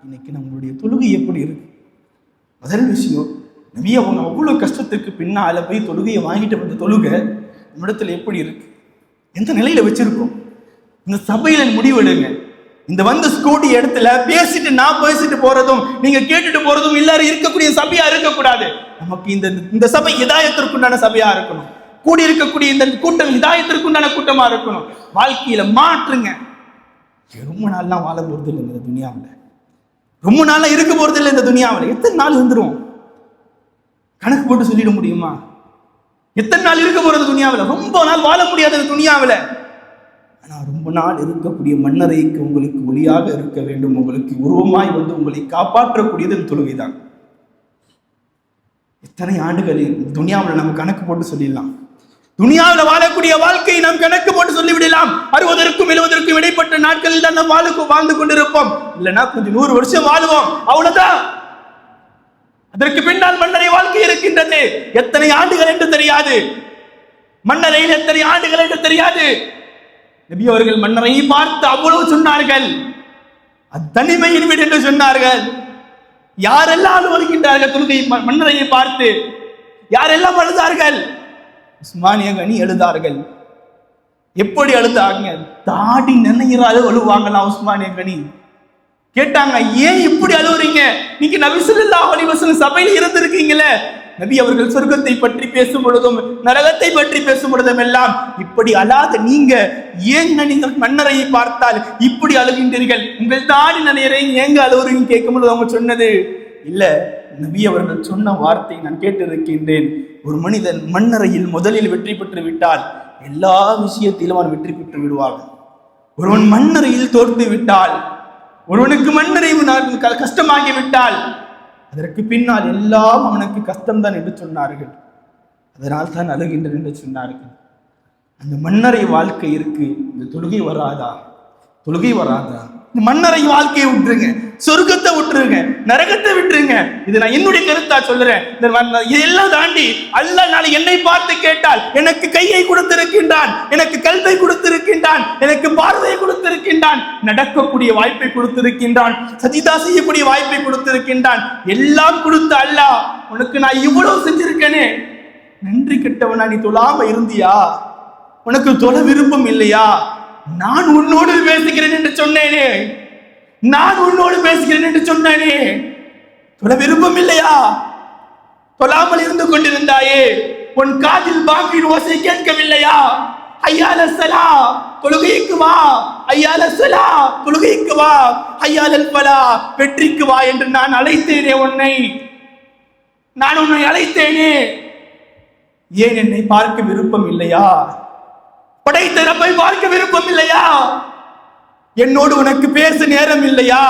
A: இன்னைக்கு நம்மளுடைய தொழுகை எப்படி இருக்கு? முதல் விஷயம், நபி அவங்க அவ்வளவு கஷ்டத்துக்கு பின்னால போய் தொழுகையை வாங்கிட்டு வந்த தொழுகை நம்மிடத்துல எப்படி இருக்கு, எந்த நிலையில வச்சிருக்கோம்? இந்த சபையில முடிவெடுங்க. இந்த வந்து ஸ்கூட்டி இடத்துல பேசிட்டு போறதும் நீங்க கேட்டுட்டு போறதும் எல்லாரும் இருக்கக்கூடிய சபையா இருக்கக்கூடாது. நமக்கு இந்த சபை ஹிதாயத்திற்குண்டான சபையா இருக்கணும். கூடி இருக்கக்கூடிய இந்த கூட்டம் ஹிதாயத்திற்குண்டான கூட்டமா இருக்கணும். வாழ்க்கையில மாற்றுங்க. ரொம்ப நாள்லாம் வாழ போறது இல்லை இந்த துனியாவில், ரொம்ப நாள்லாம் இருக்க போறது இல்லை இந்த துனியாவில். எத்தனை நாள் இருந்துரும் கணக்கு போட்டு சொல்லிட முடியுமா? எத்தனை நாள் இருக்க போறது துனியாவில்? ரொம்ப நாள் வாழ முடியாது இந்த துனியாவில். ஆனா ரொம்ப நாள் இருக்கக்கூடிய மன்னரைக்கு உங்களுக்கு ஒளியாக இருக்க வேண்டும், உங்களுக்கு உருவமாய் வந்து உங்களை காப்பாற்றக்கூடியது தொழுகைதான். எத்தனை ஆண்டுகளில் துனியாவில் நம்ம கணக்கு போட்டு சொல்லிடலாம். துனியாவில் வாழக்கூடிய வாழ்க்கையை நாம் கணக்கு போட்டு சொல்லிவிடலாம். 60க்கும் 70க்கும் இடைப்பட்ட நாட்களில் தான் நாம் வாழ்ந்து கொண்டிருப்போம். இல்லைன்னா கொஞ்சம் 100 வருஷம் வாழுவோம், அவ்வளவுதான். அதற்கு பின்னால் மன்னரை வாழ்க்கை இருக்கின்றது. எத்தனை ஆண்டுகள் என்று தெரியாது, மன்னரையில் எத்தனை ஆண்டுகள் என்று தெரியாது. நபி அவர்கள் மன்னரை பார்த்து அவ்வளவு சொன்னார்கள். தனிமையின் வீடு என்று சொன்னார்கள். யாரெல்லாம் அழுகின்றார்கள் தொழுகை மன்னரையை பார்த்து? யாரெல்லாம் அழுதார்கள்? உஸ்மானிய கனி எழுதார்கள். எப்படி அழுதாங்க? தாடி நினைகிறாரு அழுவாங்களாம் உஸ்மானிய கனி. கேட்டாங்க, ஏன் இப்படி அழுவுறீங்க? நீங்க நபி ஸல்லல்லாஹு அலைஹி வஸல்லம் சபையில் இருந்திருக்கீங்களே. நபி அவர்கள் சொர்க்கத்தை பற்றி பேசும் பொழுதும் நரகத்தை பற்றி பேசும் பொழுதும் எல்லாம் இப்படி அழாத நீங்க ஏங்க நீங்கள் மன்னரையை பார்த்தால் இப்படி அழுகின்றீர்கள்? உங்கள் தாடி நினைறேன் ஏங்க அழுவுறீங்க கேட்கும் பொழுது அவங்க சொன்னது இல்ல, நபி அவர்கள் சொன்ன வார்த்தை நான் கேட்டிருக்கின்றேன். ஒரு மனிதன் மன்னரையில் முதலில் வெற்றி பெற்று விட்டால் எல்லா விஷயத்திலும் அவன் வெற்றி பெற்று விடுவான். ஒருவன் மன்னரையில் தோற்று விட்டால், ஒருவனுக்கு மன்னரை கஷ்டமாகி விட்டால் அதற்கு பின்னால் எல்லாம் அவனுக்கு கஷ்டம்தான் என்று சொன்னார்கள். அதனால் தான் அழுகின்றன என்று சொன்னார்கள். அந்த மன்னரை வாழ்க்கை இருக்கு, இந்த தொழுகை வராதா? தொழுகை வராதா? இந்த மன்னரை வாழ்க்கையை விட்டுருங்க, சொர்க்கத்தை விட்டுருங்க, நரகத்தை விட்டுருங்க. இது நான் என்னுடைய கருத்தா சொல்றேன். இதெல்லாம் தாண்டி அல்லாஹ் நாளை என்னை பார்த்து கேட்டால், எனக்கு கையை கொடுத்திருக்கின்றான், எனக்கு கல்வை கொடுத்திருக்கின்றான், எனக்கு பார்வையை கொடுத்திருக்கின்றான், நடக்கக்கூடிய வாய்ப்பை கொடுத்திருக்கின்றான், சஜிதா செய்யக்கூடிய வாய்ப்பை கொடுத்திருக்கின்றான். எல்லாம் கொடுத்த அல்லாஹ் உனக்கு நான் இவ்வளவு செஞ்சிருக்கேனே, நன்றி கெட்டவனா நீ தொழாம இருந்தியா? உனக்கு தொழ விருப்பம் இல்லையா? நான் உன்னோடு பேசுகிறேன் என்று சொன்னேனே, நான் உன்னோடு பேசுகிறேன் என்று சொன்னேனே, தொழ விருப்பம் இல்லையா? தொழாமல் இருந்து கொண்டிருந்தாயே, உன் காதில் பாங்கின் ஓசை கேட்கவில்லையா? ஐயால ஸலா தொழுகைக்கு வா, ஐயால ஸலா தொழுகைக்கு வா, ஐயாலல் ஃபலா வெற்றிக்கு வா என்று நான் அழைத்தேனே உன்னை, நான் உன்னை அழைத்தேனே. ஏன் என்னை பார்க்க விருப்பம் இல்லையா? படைத்த ரப்பை பார்க்க விருப்பம் இல்லையா? என்னோடு உனக்கு பேச நேரம் இல்லையா?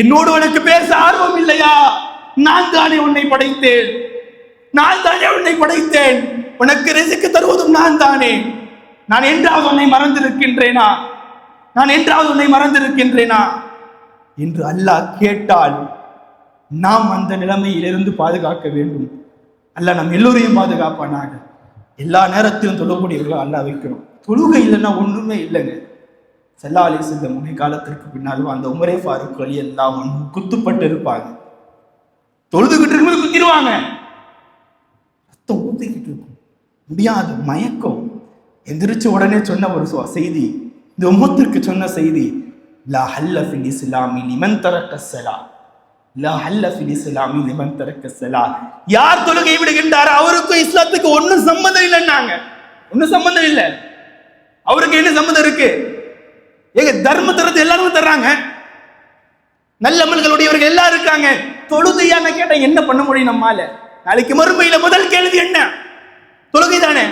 A: என்னோடு உனக்கு பேச ஆர்வம் இல்லையா? நான் தானே உன்னை படைத்தேன், நான் தானே உன்னை படைத்தேன். உனக்கு ரிஸ்க் தருவதும் நான் தானே. நான் என்றாவது உன்னை மறந்திருக்கின்றேனா? நான் என்றாவது உன்னை மறந்திருக்கின்றேனா என்று அல்லாஹ் கேட்டால் நாம் அந்த நிலைமையிலிருந்து பாதுகாக்க வேண்டும். அல்லாஹ் நம் எல்லோரையும் பாதுகாப்பானாக. எல்லா நேரத்திலும் தொழக்கூடியவர்கள் அல்லாஹ் வைக்கணும். தொழுகை இல்லைன்னா ஒண்ணுமே இல்லைங்க. ஸல்லல்லாஹு அலைஹி வஸல்லம் முனை காலத்திற்கு பின்னால் அந்த உமரே ஃபாரூக் ரலியல்லாஹு அன்ஹு குத்துப்பட்டு இருப்பாங்க. தொழுதுகிட்டு இருக்கும்போது குத்திடுவாங்க, ரத்தம் ஊத்திக்கிட்டு இருக்கும், முடியாது, மயக்கம். எந்திரிச்ச உடனே சொன்ன ஒரு செய்தி, இந்த உம்மத்திற்கு சொன்ன செய்தி, லா ஹல்ல ஃபில் இஸ்லாமி லிமன் தரக்க ஸலா, லா ஹல்ல ஃபில் இஸ்லாமி லிமன் தரக்க ஸலா. யார் தொழுகை விடுகின்றாரோ அவருக்கும் இஸ்லாத்துக்கு ஒன்னும் சம்பந்தம் இல்லைன்னாங்க. ஒன்னும் சம்பந்தம் இல்லை. அவருக்கு என்ன சம்பந்தம் இருக்கு? எங்க தர்ம தரது எல்லாரும் தர்றாங்க, நல்ல அமல்களுடையவர்கள் எல்லாம் இருக்காங்க. தொழுகையான கேட்டா என்ன பண்ண முடியும் நம்மால? நாளைக்கு மறுமையில முதல் கேள்வி என்ன? தொழுகை தானே.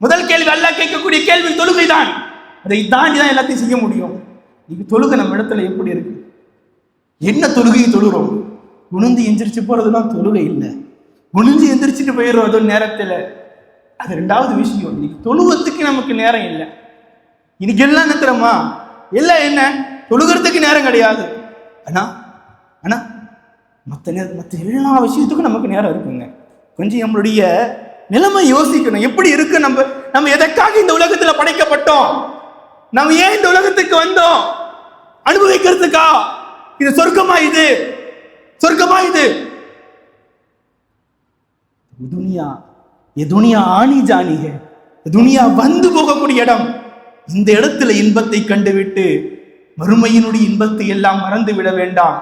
A: முதல் கேள்வி அல்லாஹ் கேட்கக்கூடிய கேள்வி தொழுகை தான். அதை தாண்டி தான் எல்லாத்தையும் செய்ய முடியும். இன்னைக்கு தொழுகை நம்ம இடத்துல எப்படி இருக்கு? என்ன தொழுகையை தொழுகிறோம்? குனிந்து எந்திரிச்சு போறதுதான் தொழுகை இல்லை. குனிஞ்சு எந்திரிச்சுட்டு போயிடுறோம் அதோ நேரத்தில். அது ரெண்டாவது விஷயம். இன்னைக்கு தொழுவத்துக்கு நமக்கு நேரம் இல்லை. இன்னைக்கு எல்லாம் என்ன தெரியுமா? எல்லாம் என்ன தொழுகிறதுக்கு நேரம் கிடையாது. ஆனா ஆனா மற்ற எல்லா விஷயத்துக்கும் நமக்கு நேரம் இருக்குங்க. கொஞ்சம் நம்மளுடைய நிலைமை யோசிக்கணும். எப்படி இருக்கு? நம்ம எதற்காக இந்த உலகத்துல படைக்கப்பட்டோம்? நம்ம ஏன் இந்த உலகத்துக்கு வந்தோம்? அனுபவிக்கிறதுக்கா? இது சொர்க்கமா? இது சொர்க்கமா? இது துனியா. ये दुनिया आनी जानी है. दुनिया வந்து போகக்கூடிய இடம். இந்த இடத்துல இன்பத்தை கண்டுவிட்டு மறுமையினுடைய இன்பத்தை எல்லாம் மறந்து விட வேண்டாம்.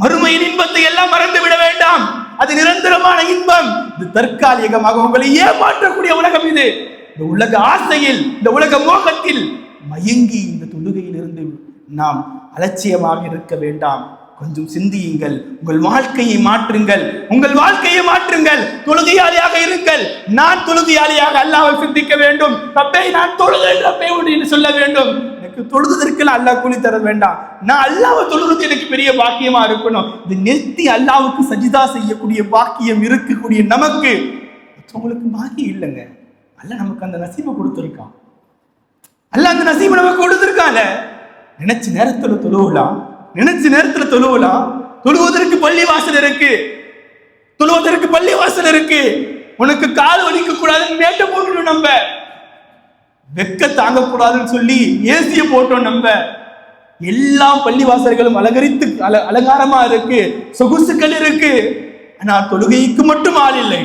A: மறுமையின் இன்பத்தை எல்லாம் மறந்து விட வேண்டாம். அது நிரந்தரமான இன்பம். இது தற்காலிகமாக உங்களை ஏமாற்றக்கூடிய உலகம். இது இந்த உலக ஆசையில், இந்த உலக மோகத்தில் மயங்கி இந்த தொழுகையில் இருந்து நாம் அலட்சியமாக இருக்க வேண்டாம். கொஞ்சம் சிந்தியுங்கள். உங்கள் வாழ்க்கையை மாற்றுங்கள். உங்கள் வாழ்க்கையை மாற்றுங்கள். தொழுகையாளியாக இருங்கள். நான் தொழுகையாளியாக அல்லாஹ்வை சிந்திக்க வேண்டும். ரப்பே நான் தொழுகிறேன் ரப்பே என்று சொல்ல வேண்டும். எனக்கு தொழுவதற்கு அல்லாஹ் கூலி தர வேண்டாம். நான் அல்லாஹ்வை தொழுகிறது எனக்கு பெரிய பாக்கியமா இருக்கணும். இது நிறுத்தி அல்லாஹ்வுக்கு சஜிதா செய்யக்கூடிய பாக்கியம் இருக்கக்கூடிய நமக்கு உங்களுக்கு பாக்கியம் இல்லைங்க. அல்லாஹ் நமக்கு அந்த நசீபை கொடுத்துருக்கான். அல்லாஹ் அந்த நசீபை நமக்கு கொடுத்துருக்காங்க. நினைச்ச நேரத்துல தொழுவலாம், நினைச்ச நேரத்துல தொழுவலாம். தொழுவதற்கு பள்ளி வாசல் இருக்கு. தொழுவதற்கு பள்ளி வாசல் இருக்கு. உனக்கு கால் வலிக்க கூடாதுன்னு மேட்ட போட்டுடும். நம்ம வெக்க தாங்க கூடாதுன்னு சொல்லி ஏசிய போட்டோம். நம்ம எல்லா பள்ளி வாசல்களும் அலங்கரித்து அலங்காரமா இருக்கு, சொகுசுக்கள் இருக்கு. ஆனா தொழுகைக்கு மட்டும் ஆள் இல்லை.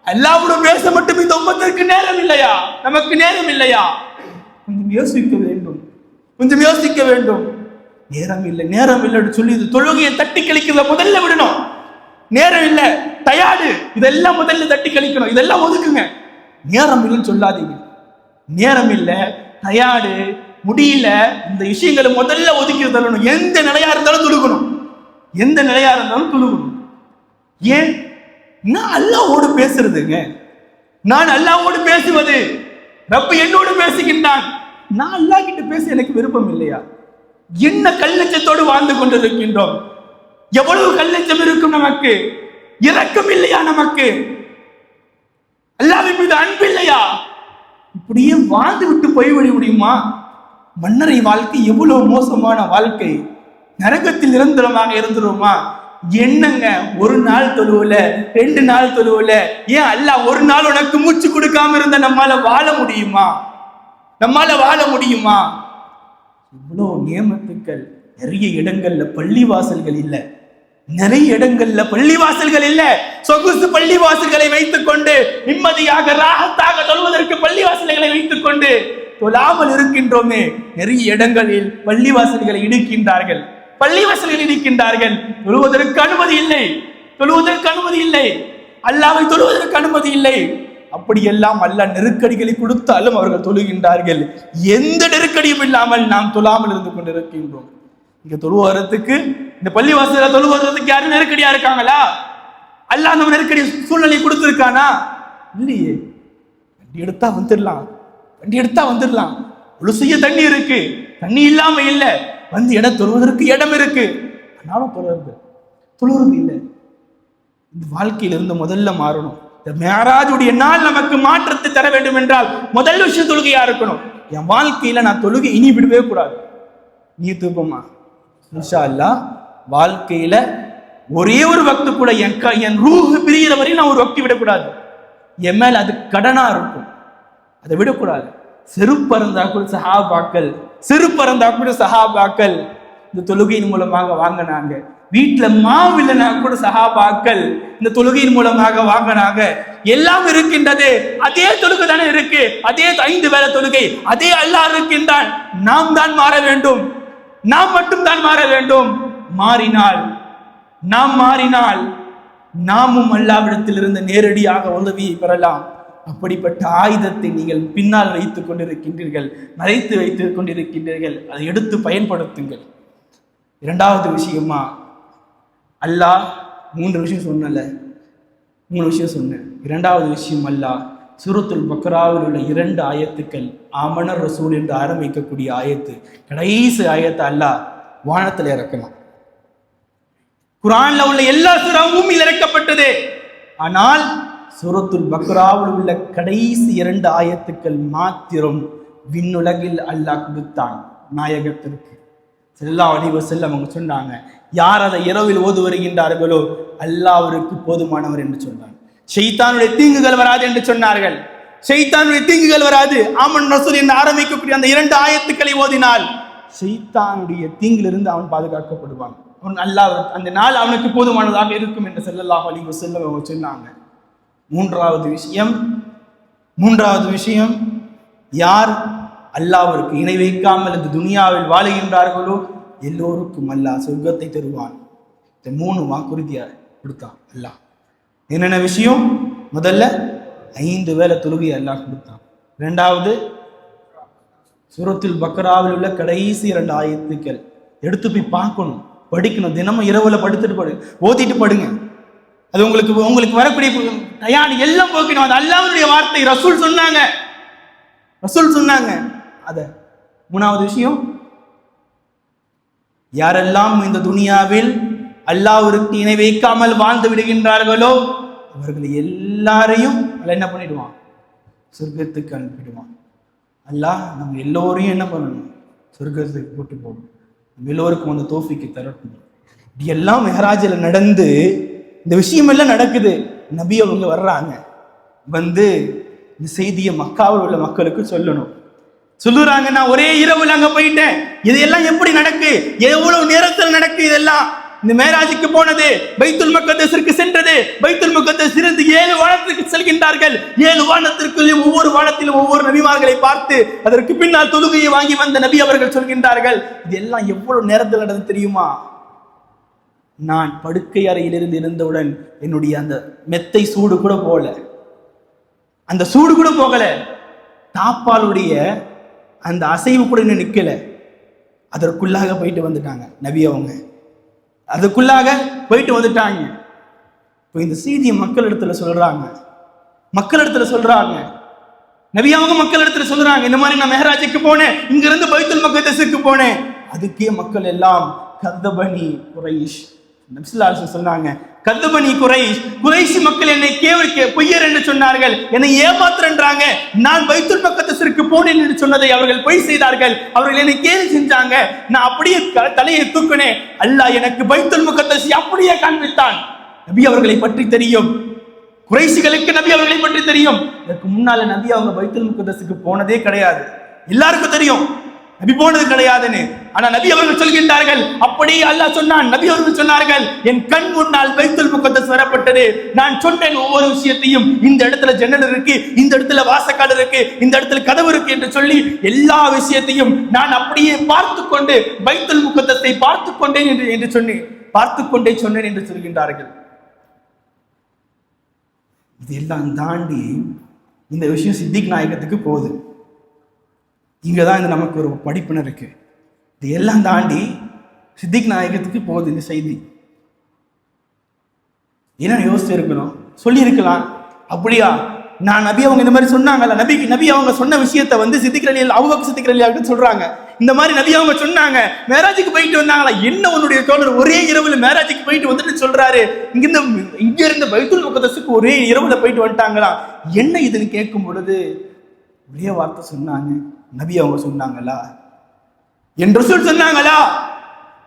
A: அல்லாஹ்வோடு பேச மட்டும் இந்த உம்மத்திற்கு நேரம் இல்லையா? நமக்கு நேரம் இல்லையா? கொஞ்சம் யோசிக்க வேண்டும். கொஞ்சம் யோசிக்க வேண்டும். நேரம் இல்லை, நேரம் இல்லைன்னு சொல்லி இது தொழுகையை தட்டி கழிக்கிறத முதல்ல விடணும். நேரம் இல்லை, டயர்டு, இதெல்லாம் முதல்ல தட்டி கழிக்கணும். இதெல்லாம் ஒதுக்குங்க. நேரம் இல்லைன்னு சொல்லாதீங்க. நேரம் இல்லை, டயர்டு, முடியல, இந்த விஷயங்களை முதல்ல ஒதுக்கி தள்ளணும். எந்த நிலையா இருந்தாலும் தொழுகணும். எந்த நிலையா இருந்தாலும் தொழுகணும். ஏன்? நான் அல்லாஹ்வோடு பேசுறதுங்க. நான் அல்லாஹ்வோடு பேசுவது. ரப்பு என்னோடு பேசுகின்றான். நான் அல்லாஹ் கிட்ட பேச எனக்கு விருப்பம் இல்லையா? என்ன கல்லஞ்சத்தோடு வாழ்ந்து கொண்டிருக்கின்றோம்? எவ்வளவு கல்லஞ்சம் இருக்கும் நமக்கு? இரக்கம் இல்லையா நமக்கு? அல்லாஹ்வின் மீது அன்பு இல்லையா? இப்படியே வாழ்ந்து விட்டு போய்விட முடியுமா? மன்னரை வாழ்க்கை எவ்வளவு மோசமான வாழ்க்கை. நரகத்தில் நிரந்தரமாக இருந்துருமா? என்னங்க, ஒரு நாள் தொழுவல, 2 நாள் தொழுவல, ஏன் அல்லாஹ் ஒரு நாள் உனக்கு மூச்சு கொடுக்காம இருந்த நம்மால வாழ முடியுமா? நம்மால வாழ முடியுமா? இவ்வளோ நியமத்துக்கள். நிறைய இடங்கள்ல பள்ளிவாசல்கள் இல்லை. நிறைய இடங்கள்ல பள்ளிவாசல்கள் இல்லை. சொகுசு பள்ளிவாசல்களை வைத்துக் கொண்டு நிம்மதியாக ராகத்தாக தொழுவதற்கு பள்ளிவாசல்களை வைத்துக் கொண்டு தொழாமல் இருக்கின்றோமே. நிறைய இடங்களில் பள்ளிவாசல்களை இடிக்கின்றார்கள். பள்ளிவாசல்கள் இடிக்கின்றார்கள். தொழுவதற்கு அனுமதி இல்லை. தொழுவதற்கு அனுமதி இல்லை. அல்லாஹ்வை தொழுவதற்கு அனுமதி இல்லை. அப்படியெல்லாம் அல்லாஹ் நெருக்கடிகளை கொடுத்தாலும் அவர்கள் தொழுகின்றார்கள். எந்த நெருக்கடியும் இல்லாமல் நாம் தொழாமல் இருந்து கொண்டிருக்கின்றோம். இங்க தொழுவதற்கு, இந்த பள்ளிவாசல தொழுவதற்கு யாரும் நெருக்கடியா இருக்காங்களா? அல்லாஹ் நம்ம நெருக்கடி சூழ்நிலை கொடுத்திருக்கானா? இல்லையே. வண்டி எடுத்தா வந்துடலாம், வண்டி எடுத்தா வந்துடலாம். ஒரு செய்ய தண்ணி இருக்கு, தண்ணி இல்லாம இல்ல. வந்து இடம் தொழுவதற்கு இடம் இருக்கு, ஆனாலும் தொழுவது இல்லை. இந்த வாழ்க்கையிலிருந்து முதல்ல மாறணும். மேராஜுடைய நாள் நமக்கு மாற்றத்தை தர வேண்டும் என்றால் முதல் விஷயம் தொழுகையா இருக்கணும். என் வாழ்க்கையில நான் தொழுகை இனி விடவே கூடாது. நீ தூப்பமா இன்ஷா அல்லாஹ் வாழ்க்கையில ஒரே ஒரு வக்து கூட என் ரூஹ் பிரியிற வரையும் நான் ஒரு வக்தி விடக்கூடாது. என் மேல அது கடனா இருக்கும், அதை விடக்கூடாது. செருப்பறந்தா கூட சஹாபாக்கள், செருப்பறந்தா கூட சஹாபாக்கள் இந்த தொழுகையின் மூலமாக வாங்கினாங்க. வீட்டுல மாவில்லைனா கூட சஹாபாக்கள் இந்த தொழுகையின் மூலமாக வாங்கினாங்க. எல்லாம் இருக்கின்றது, அதே தொழுகை தானே இருக்கு, அதே 5 வேளை தொழுகை, அதே அல்லாஹ் இருக்கின்றான். நாம் தான் மாற வேண்டும், நாம் மட்டும் தான் மாற வேண்டும். நாம் மாறினால் நாமும் அல்லாஹ்விடத்திலிருந்து நேரடியாக உதவியை பெறலாம். அப்படிப்பட்ட ஆயுதத்தை நீங்கள் பின்னால் வைத்துக் கொண்டிருக்கின்றீர்கள், மறைத்து வைத்துக் கொண்டிருக்கின்றீர்கள். அதை எடுத்து பயன்படுத்துங்கள். 2வது விஷயமா, அல்லாஹ் 3 விஷயம் சொன்னல, 3 விஷயம் சொன்னேன். 2வது விஷயம், அல்லாஹ் சூரத்துல் பக்ராவில் உள்ள 2 ஆயத்துக்கள், ஆமனர் ரசூல் என்று ஆரம்பிக்கக்கூடிய ஆயத்து, கடைசி ஆயத்தை அல்லாஹ் வானத்தில் இறக்கலாம். குர்ஆன்ல உள்ள எல்லா சூறாவும் இறக்கப்பட்டது. ஆனால் சூரத்துல் பக்ராவில் உள்ள கடைசி 2 ஆயத்துக்கள் மாத்திரம் விண்ணுலகில் அல்லாஹ் கொடுத்தான் நாயகத்திற்கு ஸல்லல்லாஹு அலைஹி வஸல்லம். அவங்க சொன்னாங்க, யார் அதை இரவில் ஓது வருகின்றார்களோ அல்லாஹ் அவருக்கு போதுமானவர் என்று சொன்னாங்க. ஷைத்தானுடைய தீங்குகள் வராது என்று சொன்னார்கள். ஷைத்தானுடைய தீங்குகள் வராது. ஆமன் ரசூல் என்று ஆரம்பிக்கக்கூடிய அந்த 2 ஆயத்துக்களை ஓதினால் ஷைத்தானுடைய தீங்கிலிருந்து அவன் பாதுகாக்கப்படுவான். அவன் அல்லாஹ் அந்த நாள் அவனுக்கு போதுமானதாக இருக்கும் என்று ஸல்லல்லாஹு அலைஹி வஸல்லம் அவங்க சொன்னாங்க. 3வது விஷயம், யார் அல்லாஹ்விற்கு இணை வைக்காமல் இந்த துனியாவில் வாழுகின்றார்களோ எல்லோருக்கும் அல்லாஹ் சொர்க்கத்தை தருவான். இந்த 3 வாக்குறுதியை கொடுத்தான் அல்லாஹ். என்னென்ன விஷயம்? முதல்ல 5 வேளை தொழுகை அல்லாஹ் கொடுத்தான். 2வது சூரத்துல் பக்ராவில் உள்ள கடைசி 2 ஆயத்துக்கள் எடுத்து போய் பார்க்கணும், படிக்கணும். தினமும் இரவுல படுத்துட்டு ஓதிட்டு படுங்க. அது உங்களுக்கு வரக்கூடிய தயாரி எல்லாம் போக்கணும். அது அல்லாஹ்வுடைய வார்த்தை, ரசூல் சொன்னாங்க. அத 3வது விஷயம், யாரெல்லாம் இந்த துனியாவில் அல்லாஹ்விற்கு இணை வைக்காமல் வாழ்ந்து விடுகின்றார்களோ அவர்கள் எல்லாரையும் என்ன பண்ணிடுவான்? சொர்க்கத்துக்கு அனுப்பிடுவான். அல்லாஹ் நம்ம எல்லோரையும் என்ன பண்ணணும்? சொர்க்கத்துக்கு போட்டு போகணும். நம்ம எல்லோருக்கும் அந்த தௌஃபீக்கை தரட்டும். இது எல்லாம் மெஹராஜில் நடந்து இந்த விஷயம் எல்லாம் நடக்குது. நபி அவங்க வர்றாங்க, வந்து இந்த செய்தியை மக்காவில் உள்ள மக்களுக்கு சொல்லணும். சொல்லுறாங்க, நான் ஒரே இரவுல அங்க போயிட்டேன். இதெல்லாம் எப்படி நடக்கு? எவ்வளவு நேரத்தில் நடக்கு? இதெல்லாம் இந்த மேராஜுக்கு போனது, பைத்துல் முகத்தஸிற்கு சென்றது. பைத்துல் முகத்தஸ் இருந்து 7 வானத்திற்கு செல்கின்றார்கள். 7 வானத்திற்குள்ளும் ஒவ்வொரு வானத்திலும் ஒவ்வொரு நபிமார்களை பார்த்து அதற்கு பின்னால் தொழுகையை வாங்கி வந்த நபி அவர்கள் சொல்கின்றார்கள். இதெல்லாம் எவ்வளவு நேரத்தில் நடந்து தெரியுமா? நான் படுக்கை அறையிலிருந்து இருந்தவுடன் என்னுடைய அந்த மெத்தை சூடு கூட போகல, அந்த சூடு கூட போகல. தாப்பாலுடைய அந்த அசைவு கூட இன்னும் நிக்கல. அதற்குள்ளாக போயிட்டு வந்துட்டாங்க நபி அவங்க, அதுக்குள்ளாக போயிட்டு வந்துட்டாங்க. இப்போ இந்த செய்தியை மக்களிடத்துல சொல்றாங்க. நபி அவங்க மக்களிடத்துல சொல்றாங்க, இந்த மாதிரி நான் மெஹராஜுக்கு போனேன், இங்க இருந்து பைத்துல் முகத்தஸுக்கு போனேன். அதுக்கே மக்கள் எல்லாம் கதபனி குரைஷ், நபிஸல்லல்லாஹு சொன்னாங்க, கதபனி குரைஷ் மக்கள் என்னை பொய்யர் என்று சொன்னார்கள், என்னை ஏமாத்துறாங்க. நான் பைத்துல் முகத்தஸிற்கு போனேன் என்று சொன்னதை அவர்கள் பொய் செய்தார்கள். அவர்கள் என்னை கேலி செஞ்சாங்க. நான் அப்படியே தலையை தூக்கினேன். அல்லாஹ் எனக்கு பைத்துல் முகத்தஸை அப்படியே காண்பித்தான். நபி அவர்களை பற்றி தெரியும், குறைஷிகளுக்கு நபி அவர்களை பற்றி தெரியும். இதற்கு முன்னால நபி அவங்க பைத்துல் முகத்தஸுக்கு போனதே கிடையாது. எல்லாருக்கும் தெரியும் நபி போனது கிடையாதுன்னு. ஆனா நபி அவர்கள் சொல்கின்றார்கள், அப்படியே அல்லாஹ் சொன்னான். நபி அவர்கள் சொன்னார்கள், என் கண் முன்னால் பைத்துல் முகத்தஸ் வரப்பட்டது. நான் சொன்னேன் ஒவ்வொரு விஷயத்தையும், இந்த இடத்துல ஜன்னல் இருக்கு, இந்த இடத்துல வாசக்கால் இருக்கு, இந்த இடத்துல கதவு இருக்கு என்று சொல்லி எல்லா விஷயத்தையும் நான் அப்படியே பார்த்து கொண்டு பைத்துல் முகத்தஸை பார்த்து கொண்டேன் என்று சொன்னேன் என்று சொல்கின்றார்கள். இதெல்லாம் தாண்டி இந்த விஷயம் சித்திக் நாயகத்துக்கு போகுது. இங்கதான் இந்த நமக்கு ஒரு படிப்பினை இருக்கு. இது எல்லாம் தாண்டி சித்திக் நாயகத்துக்கு போகுது இந்த செய்தி. என்ன யோசிச்சு இருக்கணும், சொல்லி இருக்கலாம், அப்படியா நான் நபி அவங்க இந்த மாதிரி சொன்னாங்கல்ல, நபி அவங்க சொன்ன விஷயத்த வந்து சித்திக் ரலியல்லாஹு அபூபக்கர் சித்திக் ரலியல்லாஹு சொல்றாங்க. இந்த மாதிரி நபி அவங்க சொன்னாங்க, மேராஜுக்கு போயிட்டு வந்தாங்களா? என்ன உன்னுடைய தோழர் ஒரே இரவுல மேராஜுக்கு போயிட்டு வந்துட்டு சொல்றாரு, இங்க இருந்து பைத்துல் முகத்தஸுக்கு ஒரே இரவுல போயிட்டு வந்துட்டாங்களா? என்ன இதுன்னு கேட்கும் பொழுது ஒரே வார்த்தை சொன்னாங்க, நபி அவங்க சொன்னாங்களா என் ரசூல் சொன்னாங்களா?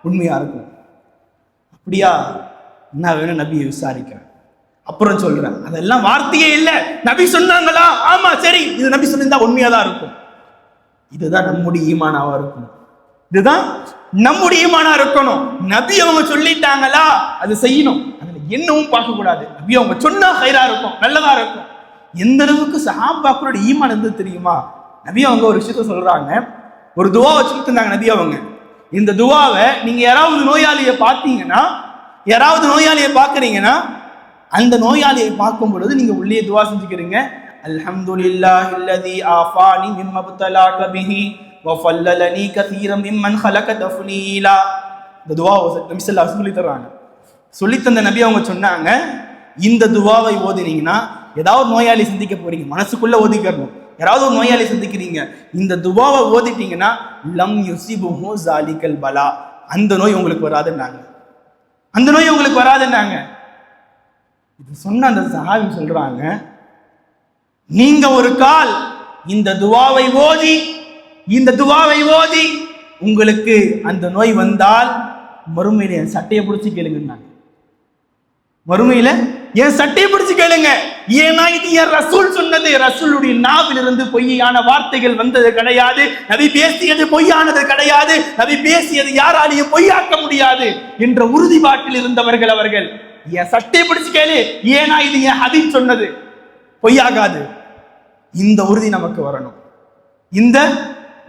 A: உண்மையா இருக்கும். அப்படியா, நான் வேணும் நபியை விசாரிக்கிறேன், அப்புறம் சொல்றேன். அதெல்லாம் வார்த்தையே இல்லை. நபி சொன்னாங்களா? ஆமா சரி, இது நபி சொல்லியிருந்தா உண்மையா தான் இருக்கும். இதுதான் நம்முடைய ஈமானாவா இருக்கும். இதுதான் நம்முடைய ஈமானா இருக்கணும். நபி அவங்க சொல்லிட்டாங்களா அது செய்யணும், அதுல என்னவும் பார்க்க கூடாது. நபி அவங்க சொன்னா ஹைரா இருக்கும், நல்லதா இருக்கும். எந்த அளவுக்கு சஹாபாக்களோட ஈமான் இருந்தது தெரியுமா? நபி அவங்க ஒரு விஷயத்த சொல்றாங்க, ஒரு துவா வச்சுக்கிட்டு இருந்தாங்க நபி அவங்க. இந்த துவாவை நீங்க யாராவது நோயாளியை பார்த்தீங்கன்னா, யாராவது நோயாளியை பார்க்குறீங்கன்னா, அந்த நோயாளியை பார்க்கும் பொழுது நீங்க உள்ளே துவா செஞ்சுக்கிறீங்க, அல்ஹம்துலில்லாஹில்லதி ஆஃபானி மிம்ம பதலாக பிஹி வஃல்லலனி கஸீரம் மிம்மன் ஹலக தஃலீலா. இந்த துவாவை நபி ஸல்லல்லாஹு அலைஹி சொல்லி தர்றாங்க. சொல்லி தந்த நபி அவங்க சொன்னாங்க, இந்த துவாவை ஓதினீங்கன்னா, ஏதாவது நோயாளி சந்திக்க போறீங்க, மனசுக்குள்ள ஓதிக்கணும். யாராவது ஒரு நோயாளி சந்திக்கிறீங்க, இந்த துவாவை ஓதிட்டீங்கன்னா லம் யுஸிபுஹு ஸாலிகல் பலா, அந்த நோய் உங்களுக்கு வராதுன்னாங்க. அந்த நோய் உங்களுக்கு வராதுன்னாங்க. இது சொன்ன அந்த சஹாபி சொல்றாங்க, நீங்க ஒரு கால் இந்த துவாவை ஓதி உங்களுக்கு அந்த நோய் வந்தால் மறுமையில என் சட்டையை பிடிச்சி கேளுங்க. மறுமையில என் சட்டையை பிடிச்சு கேளுங்க. ஏன்னா இது என் ரசூல் சொன்னது. ரசூலுடைய நாவிலிருந்து பொய்யான வார்த்தைகள் வந்தது கிடையாது. நபி பேசியது பொய்யானது கிடையாது. நபி பேசியது யாராலையும் பொய்யாக்க முடியாது என்ற உறுதிப்பாட்டில் இருந்தவர்கள் அவர்கள். என் சட்டையை பிடிச்சு கேளு, ஏன்னா இது என் ஹதீஸ் சொன்னது, பொய்யாகாது. இந்த உறுதி நமக்கு வரணும். இந்த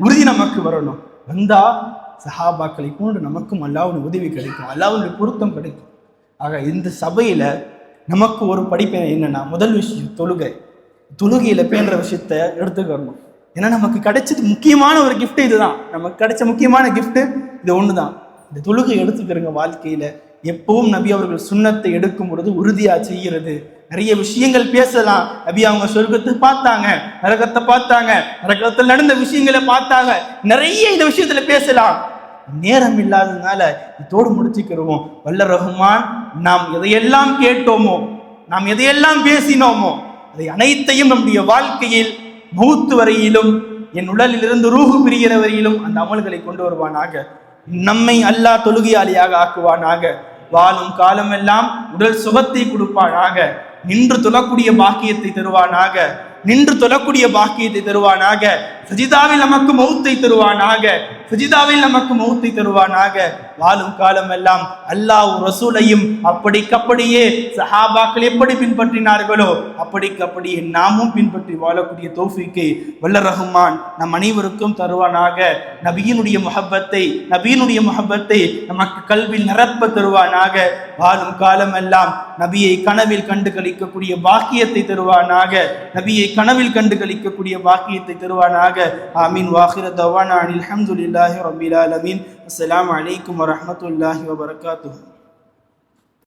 A: உறுதி நமக்கு வரணும். வந்தா சஹாபாக்களை போன்று நமக்கும் அல்லாஹ்வுடைய உதவி கிடைக்கும், அல்லாஹ்வுடைய பொருத்தம் கிடைக்கும். ஆக இந்த சபையில நமக்கு ஒரு படிப்பு என்னன்னா, முதல் விஷயம் தொழுகையில பேன்ற விஷயத்த எடுத்துக்கணும். ஏன்னா நமக்கு கிடைச்சது முக்கியமான ஒரு கிஃப்ட் இதுதான். நமக்கு கிடைச்ச முக்கியமான கிஃப்ட் இது ஒண்ணுதான். இந்த தொழுகை எடுத்துக்கிறங்க. வாழ்க்கையில எப்பவும் நபி அவர்கள் சுன்னத்தை எடுக்கும் பொழுது உறுதியா செய்யறது. நிறைய விஷயங்கள் பேசலாம். நபி அவங்க சொர்க்கத்தை பார்த்தாங்க, நரகத்தை பார்த்தாங்க, நரகத்தில் நடந்த விஷயங்களை பார்த்தாங்க. நிறைய இந்த விஷயத்துல பேசலாம். நேரம் இல்லாததுனால இதோடு முடிச்சுக்கிறோம். வல்ல ரஹ்மான் நாம் எதையெல்லாம் கேட்டோமோ, நாம் எதையெல்லாம் பேசினோமோ, அதை அனைத்தையும் நம்முடைய வாழ்க்கையில் மௌத்து வரையிலும், என் உடலில் இருந்து ரூஹு பிரிகிற வரையிலும் அந்த அமல்களை கொண்டு வருவானாக. நம்மை அல்லாஹ் தொழுகையாளியாக ஆக்குவானாக. வாழும் காலமெல்லாம் உடல் சுகத்தை கொடுப்பானாக. நின்று தொழக்கூடிய பாக்கியத்தை தருவானாக. நின்று தொழக்கூடிய பாக்கியத்தை தருவானாக. சஜிதாவில் நமக்கு மௌத்தை தருவானாக. சஜிதாவில் நமக்கு மௌத்தை தருவானாக. வாழும் காலம் எல்லாம் அல்லாஹ் ரசூலையும் அப்படியே சஹாபாக்கள் எப்படி பின்பற்றினார்களோ அப்படியே நாமும் பின்பற்றி வாழக்கூடிய தௌஃபீக்கை வல்ல ரஹ்மான் நம் அனைவருக்கும் தருவானாக. நபியினுடைய முஹப்பத்தை நமக்கு கல்வியில் நிரப்ப தருவானாக. வாழும் காலம் எல்லாம் நபியை கனவில் கண்டு கழிக்கக்கூடிய பாக்கியத்தை தருவானாக. நபியை கனவில் கண்டு கழிக்கக்கூடிய பாக்கியத்தை தருவானாக. ஆமீன். வாஹிர தவானா அல்ஹம்துலில்லாஹி ரப்பில் ஆலமீன். அஸ்ஸலாமு அலைக்கும் வரஹ்மத்துல்லாஹி வபரகாத்துஹு.